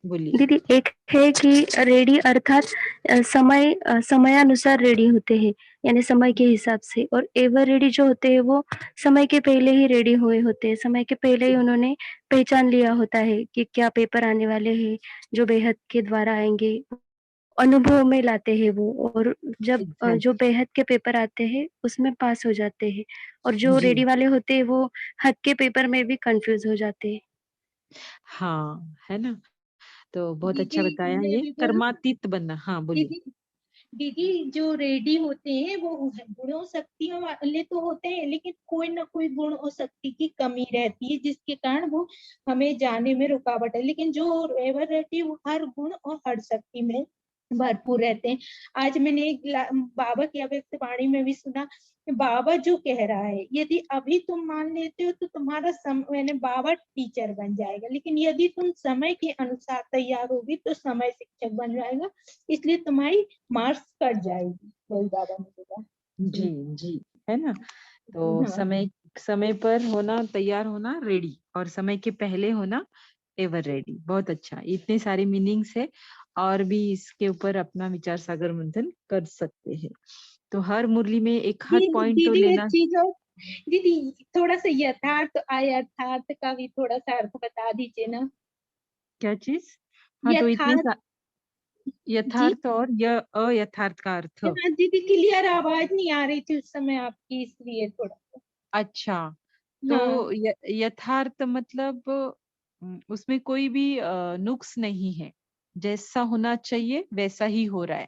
बोलिए। दीदी एक है कि रेडी अर्थात समयानुसार रेडी होते हैं, यानी समय के हिसाब से। और एवर रेडी जो होते हैं वो समय के पहले ही रेडी हुए होते हैं, समय के पहले ही उन्होंने पहचान लिया होता है कि क्या पेपर आने वाले हैं जो बेहद के द्वारा आएंगे, अनुभव में लाते हैं वो, और जब जो एग्जैक्टली। बेहद के पेपर आते हैं उसमें पास हो जाते हैं, और जो जी रेडी वाले होते हैं वो हद के पेपर में भी कंफ्यूज हो जाते हैं। हाँ, है ना। तो बहुत अच्छा दीदी बताया मैं ये भी बोलूं? कर्मातीत बनना। हाँ बोलिए। दीदी दीदी जो रेडी होते हैं वो गुणों शक्तियों वाले तो होते हैं, लेकिन कोई ना कोई गुण और शक्ति की कमी रहती है जिसके कारण वो हमें जाने में रुकावट है। लेकिन जो रेवर रहती है वो हर गुण और हर शक्ति में भरपूर रहते हैं। आज मैंने एक बाबा की अव्यक्तवाणी में भी सुना, बाबा जो कह रहा है यदि अभी तुम मान लेते हो तो तुम्हारा मैंने बाबा टीचर बन जाएगा, लेकिन यदि तुम समय के अनुसार तैयार होगी तो समय शिक्षक बन जाएगा, इसलिए तुम्हारी मार्क्स कट जाएगी। वही बाबा ने बोला। जी जी, है ना। तो हाँ समय समय पर होना, तैयार होना, रेडी, और समय के पहले होना एवर रेडी। बहुत अच्छा, इतने सारे मीनिंग्स है, और भी इसके ऊपर अपना विचार सागर मंथन कर सकते हैं। तो हर मुरली में एक हद पॉइंट तो दीदी एक लेना। चीज और, दीदी थोड़ा सा यथार्थ अयथार्थ का भी थोड़ा सा अर्थ बता दीजिए ना। क्या चीज? हाँ तो यथार्थ। जी यथार्थ और अयथार्थ का अर्थ। हाँ दीदी, क्लियर आवाज नहीं आ रही थी उस समय आपकी, इसलिए थोड़ा सा। अच्छा, तो हाँ यथार्थ मतलब उसमें कोई भी नुक्स नहीं है, जैसा होना चाहिए वैसा ही हो रहा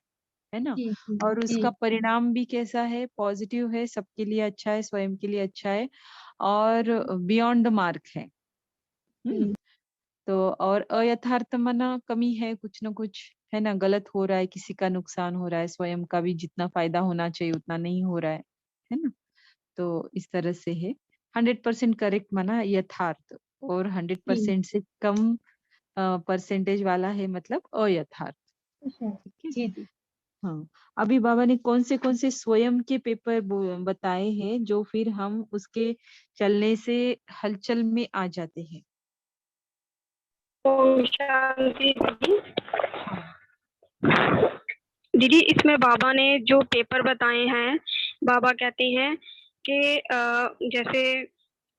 है ना। जी जी और जी उसका परिणाम भी कैसा है? पॉजिटिव है, सबके लिए अच्छा है, स्वयं के लिए अच्छा है, और बियॉन्ड द मार्क है। जी तो और अयथार्थ माना कमी है, कुछ ना कुछ, है ना, गलत हो रहा है, किसी का नुकसान हो रहा है, स्वयं का भी जितना फायदा होना चाहिए उतना नहीं हो रहा है ना। तो इस तरह से है। 100% करेक्ट माना यथार्थ, और जी 100% से कम परसेंटेज वाला है मतलब अयथार्थ। हाँ, ठीक है। जी जी। हाँ, अभी बाबा ने कौन से स्वयं के पेपर बताए हैं जो फिर हम उसके चलने से हलचल में आ जाते हैं। ओम शांति दीदी। हाँ दीदी इसमें बाबा ने जो पेपर बताए हैं, बाबा कहते हैं कि जैसे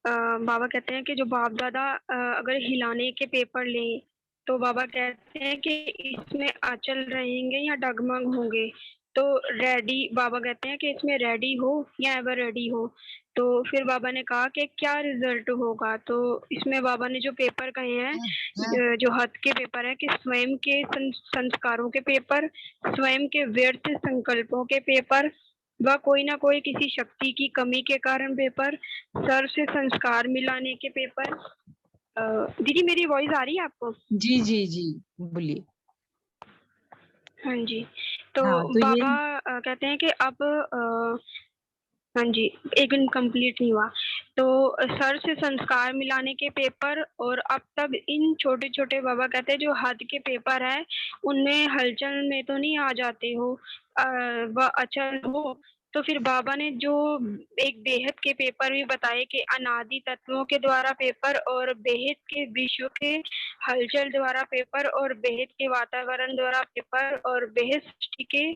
बाबा कहते हैं कि जो बाप दादा अगर हिलाने के पेपर लें तो बाबा कहते हैं कि इसमें अचल रहेंगे या डगमग होंगे। तो रेडी, बाबा कहते हैं कि इसमें रेडी हो या एवर रेडी हो। तो फिर बाबा ने कहा कि क्या रिजल्ट होगा। तो इसमें बाबा ने जो पेपर कहे हैं, जो हद के पेपर है कि स्वयं के संस्कारों के पेपर, स्वयं के व्यर्थ संकल्पों के पेपर, व कोई ना कोई किसी शक्ति की कमी के कारण पेपर, सर से संस्कार मिलाने के पेपर। दीदी मेरी वॉइस आ रही है आपको? जी जी जी, बोलिए। हाँ जी। तो हाँ तो ये बाबा कहते हैं कि अब हाँ जी, एक कंप्लीट नहीं हुआ। तो सर से संस्कार मिलाने के पेपर, और अब तक इन छोटे छोटे, बाबा कहते हैं जो हद के पेपर है उनमें हलचल में तो नहीं आ जाते हो, व अचल हो। तो फिर बाबा ने जो एक बेहद के पेपर भी बताए कि अनादि तत्वों के द्वारा पेपर, और बेहद के विश्व के हलचल द्वारा पेपर, और बेहद के वातावरण द्वारा पेपर, और बेहद सृष्टि के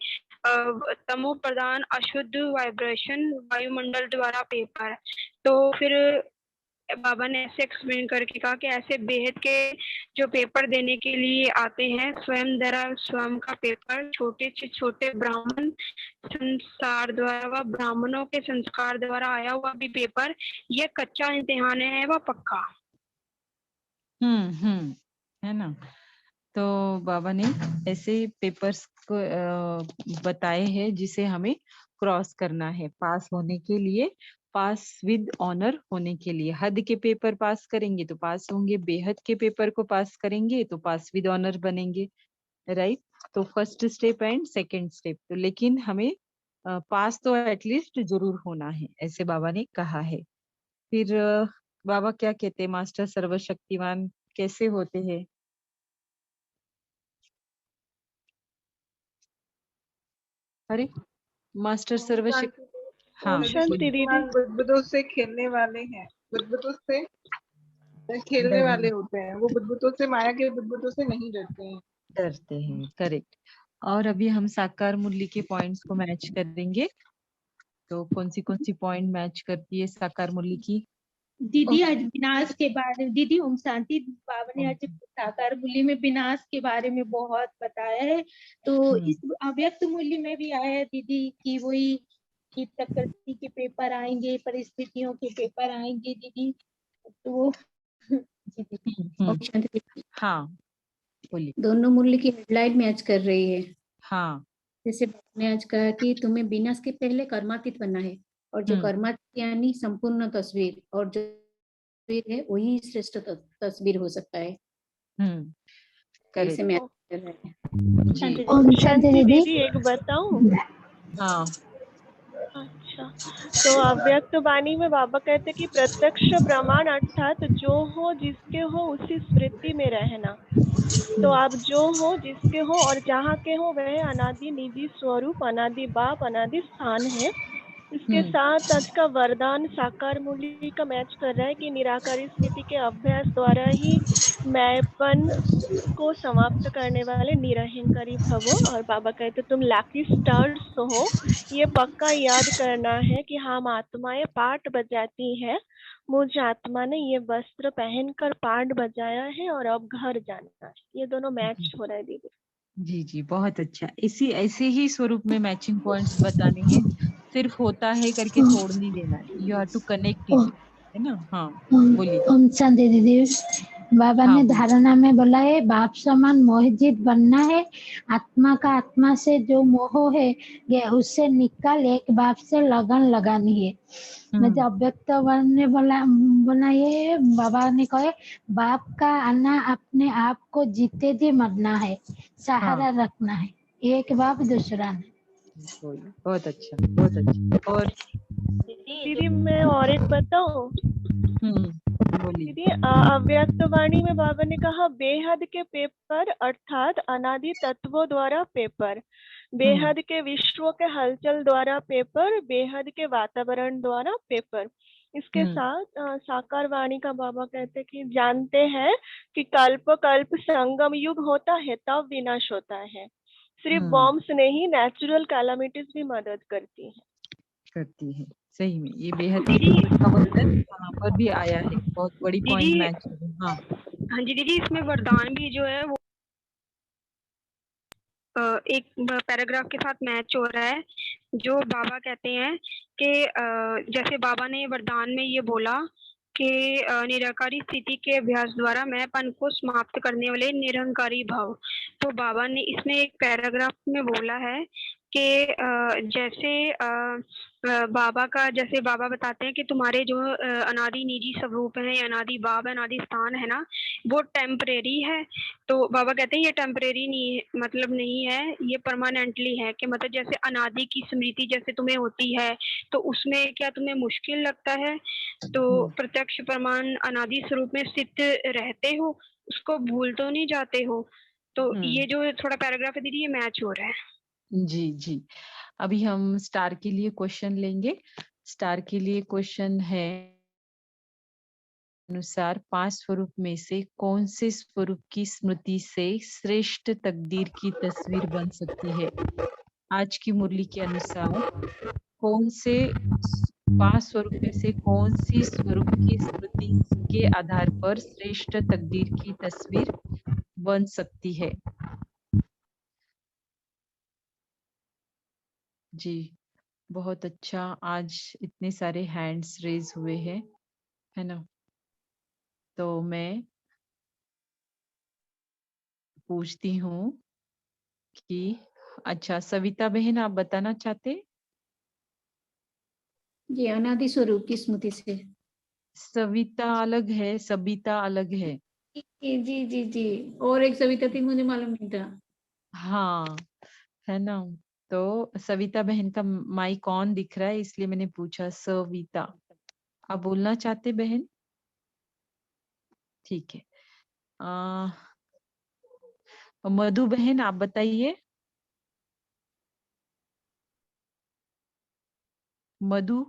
तमो प्रधान अशुद्ध वाइब्रेशन वायुमंडल द्वारा पेपर। तो फिर बाबा ने ऐसे एक्सप्लेन करके कहा कि ऐसे बेहद के जो पेपर देने के लिए आते हैं, स्वयं द्वारा स्वयं का पेपर, छोटे से छोटे ब्राह्मण संसार द्वारा व ब्राह्मणों के संस्कार द्वारा आया हुआ भी पेपर, ये कच्चा इम्तिहान है व पक्का। है ना। तो बाबा ने ऐसे पेपर्स को बताए हैं जिसे हमें क्रॉस करना है पास होने के लिए, पास विद ऑनर होने के लिए। हद के पेपर पास करेंगे तो पास होंगे, बेहद के पेपर को पास करेंगे तो पास विद ऑनर बनेंगे, राइट। तो first step and second step, तो लेकिन हमें पास तो एटलीस्ट जरूर होना है, ऐसे बाबा ने कहा है। फिर बाबा क्या कहते हैं, मास्टर सर्वशक्तिमान कैसे होते हैं? अरे मास्टर सर्वशक्ति, हाँ शांति बोलिए। दीदी। बुदबुदों से खेलने वाले हैं, बुदबुदों से खेलने वाले होते हैं, वो बुदबुदों से, माया के बुदबुदों से नहीं डरते हैं। डरते हैं, करेक्ट। और अभी हम साकार मुरली के पॉइंट्स को मैच करेंगे। तो कौन सी पॉइंट मैच करती है साकार मुरली की? दीदी आज विनाश के बारे में, दीदी ओम शांति, बाबा ने आज साकार मूल्य में विनाश के बारे में बहुत बताया है। तो इस अव्यक्त मूल्य में भी आया है दीदी कि वही कि प्रकृति के पेपर आएंगे, परिस्थितियों के पेपर आएंगे दीदी। तो हाँ बोलिए। दोनों मूल्य की हेडलाइन मैच कर रही है। हाँ जैसे मैंने आज कहा कि तुम्हें विनाश के पहले कर्मातीत बनना है, और जो कर्मातीत यानी संपूर्ण तस्वीर, और जो तस्वीर है वही श्रेष्ठ तस्वीर हो सकता है। कैसे मैच कर रहे हैं। ओम शांति दीदी, एक बताऊं? हाँ। अच्छा, तो अव्यक्त वाणी में बाबा कहते कि प्रत्यक्ष प्रमाण अर्थात जो हो जिसके हो उसी स्मृति में रहना। तो आप जो हो जिसके हो और जहाँ के हो वह अनादि निधि स्वरूप, अनादि बाप, अनादि स्थान है। इसके साथ आज का वरदान साकार मूल्य का मैच कर रहा है कि निराकारी स्थिति के अभ्यास द्वारा ही मैंपन को समाप्त करने वाले निरहंकारी भवो। और बाबा कहते तुम लकी स्टार्स हो, ये पक्का याद करना है कि हम आत्माएं पाठ बजाती हैं। मुझ आत्मा ने ये वस्त्र पहनकर पाठ बजाया है और अब घर जाना है। ये दोनों मैच हो रहा है दीदी। जी जी, बहुत अच्छा। इसी ऐसे ही स्वरूप में मैचिंग पॉइंट्स बताने हैं, सिर्फ होता है करके छोड़ नहीं देना है। You have to connect it, है ना। हाँ बोलिए। ओम शांति दीदी, बाबा ने धारणा में बोला है बाप समान मोहजित बनना है। आत्मा का आत्मा से जो मोह है उससे निकाल एक बाप से लगन लगानी है। जो अव्यक्त वर्ण ने बोला ये बाबा ने कहे बाप का आना अपने आप को जीते जी मरना है, सहारा रखना है, एक बाप दूसरा नहीं। बहुत अच्छा, बहुत अच्छा। और दीदी मैं और एक बताऊं? दीदी अव्यक्त वाणी में बाबा ने कहा बेहद के पेपर अर्थात अनादि तत्वों द्वारा पेपर, बेहद के विश्व के हलचल द्वारा पेपर, बेहद के वातावरण द्वारा पेपर। इसके साथ साकार वाणी का बाबा कहते कि जानते हैं कि कल्प कल्प संगम युग होता है तब विनाश होता है। सिर्फ बॉम्ब्स नहीं, नेचुरल कैलामिटीज भी मदद करती है। सही में ये बेहद का वरदान यहाँ पर भी आया है, बहुत बड़ी पॉइंट मैच। हाँ जी दीदी, इसमें वरदान भी जो है वो एक पैराग्राफ के साथ मैच हो रहा है। जो बाबा कहते हैं कि जैसे बाबा ने वरदान में ये बोला कि निराकारी स्थिति के अभ्यास द्वारा मैंपन को समाप्त करने वाले निरहंकारी भाव। तो बाबा ने इसमें एक पैराग्राफ में बोला है कि जैसे बाबा का, जैसे बाबा बताते हैं कि तुम्हारे जो अनादि निजी स्वरूप है, अनादि बाप, अनादि स्थान है ना, वो टेम्परेरी है। तो बाबा कहते हैं ये टेम्परेरी नहीं, मतलब नहीं है, ये परमानेंटली है। कि मतलब जैसे अनादि की स्मृति जैसे तुम्हें होती है तो उसमें क्या तुम्हें मुश्किल लगता है? तो प्रत्यक्ष प्रमाण अनादि स्वरूप में स्थित रहते हो, उसको भूल तो नहीं जाते हो। तो ये जो थोड़ा पैराग्राफ है दीदी, ये मैच हो रहा है। जी जी, अभी हम स्टार के लिए क्वेश्चन लेंगे। स्टार के लिए क्वेश्चन है अनुसार 5 स्वरूप में से कौन से स्वरूप की स्मृति से श्रेष्ठ तकदीर की तस्वीर बन सकती है? आज की मुरली के अनुसार कौन से 5 स्वरूप में से कौन सी स्वरूप की स्मृति के आधार पर श्रेष्ठ तकदीर की तस्वीर बन सकती है? जी बहुत अच्छा, आज इतने सारे हैंड्स रेज हुए हैं, है ना। तो मैं पूछती हूँ कि अच्छा सविता बहन आप बताना चाहते? जी अनादि स्वरूप की स्मृति से। सविता अलग है, सबिता अलग है। जी जी जी, और एक सविता थी, मुझे मालूम नहीं था। हाँ है ना। तो सविता बहन का माइक ऑन दिख रहा है, इसलिए मैंने पूछा। सविता आप बोलना चाहते बहन? ठीक है। मधु बहन आप बताइए। मधु?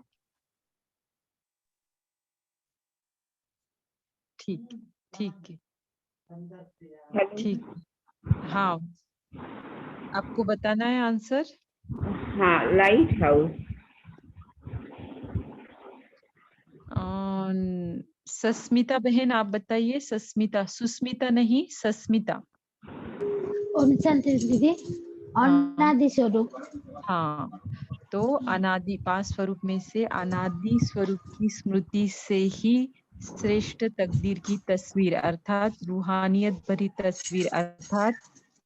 ठीक ठीक है, ठीक। हाँ आपको बताना है आंसर? हाँ, लाइट हाउस। सस्मिता बहन आप बताइए। सस्मिता, सुस्मिता नहीं, सस्मिता। ओम शांति दीदी। अनादि स्वरूप। हाँ, तो अनादि 5 स्वरूप में से अनादि स्वरूप की स्मृति से ही श्रेष्ठ तकदीर की तस्वीर अर्थात रूहानियत भरी तस्वीर अर्थात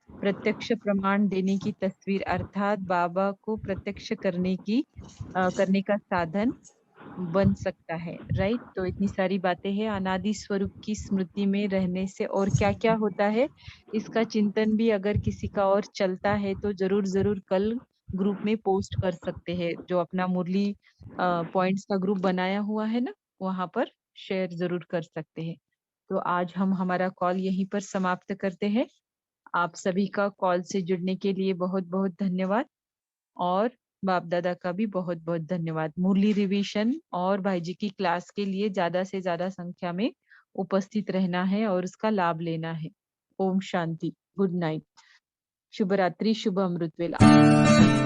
प्रत्यक्ष प्रमाण देने की तस्वीर अर्थात बाबा को प्रत्यक्ष करने का साधन बन सकता है। राइट। तो इतनी सारी बातें हैं। अनादि स्वरूप की स्मृति में रहने से और क्या क्या होता है, इसका चिंतन भी अगर किसी का और चलता है तो जरूर जरूर कल ग्रुप में पोस्ट कर सकते हैं। जो अपना मुरली पॉइंट्स का ग्रुप बनाया हुआ है ना, वहां पर शेयर जरूर कर सकते हैं। तो आज हम हमारा कॉल यहीं पर समाप्त करते हैं। आप सभी का कॉल से जुड़ने के लिए बहुत बहुत धन्यवाद और बाप दादा का भी बहुत बहुत धन्यवाद। मुरली रिवीजन और भाई जी की क्लास के लिए ज्यादा से ज्यादा संख्या में उपस्थित रहना है और उसका लाभ लेना है। ओम शांति। Good night. शुभ रात्रि, शुभ अमृत वेला।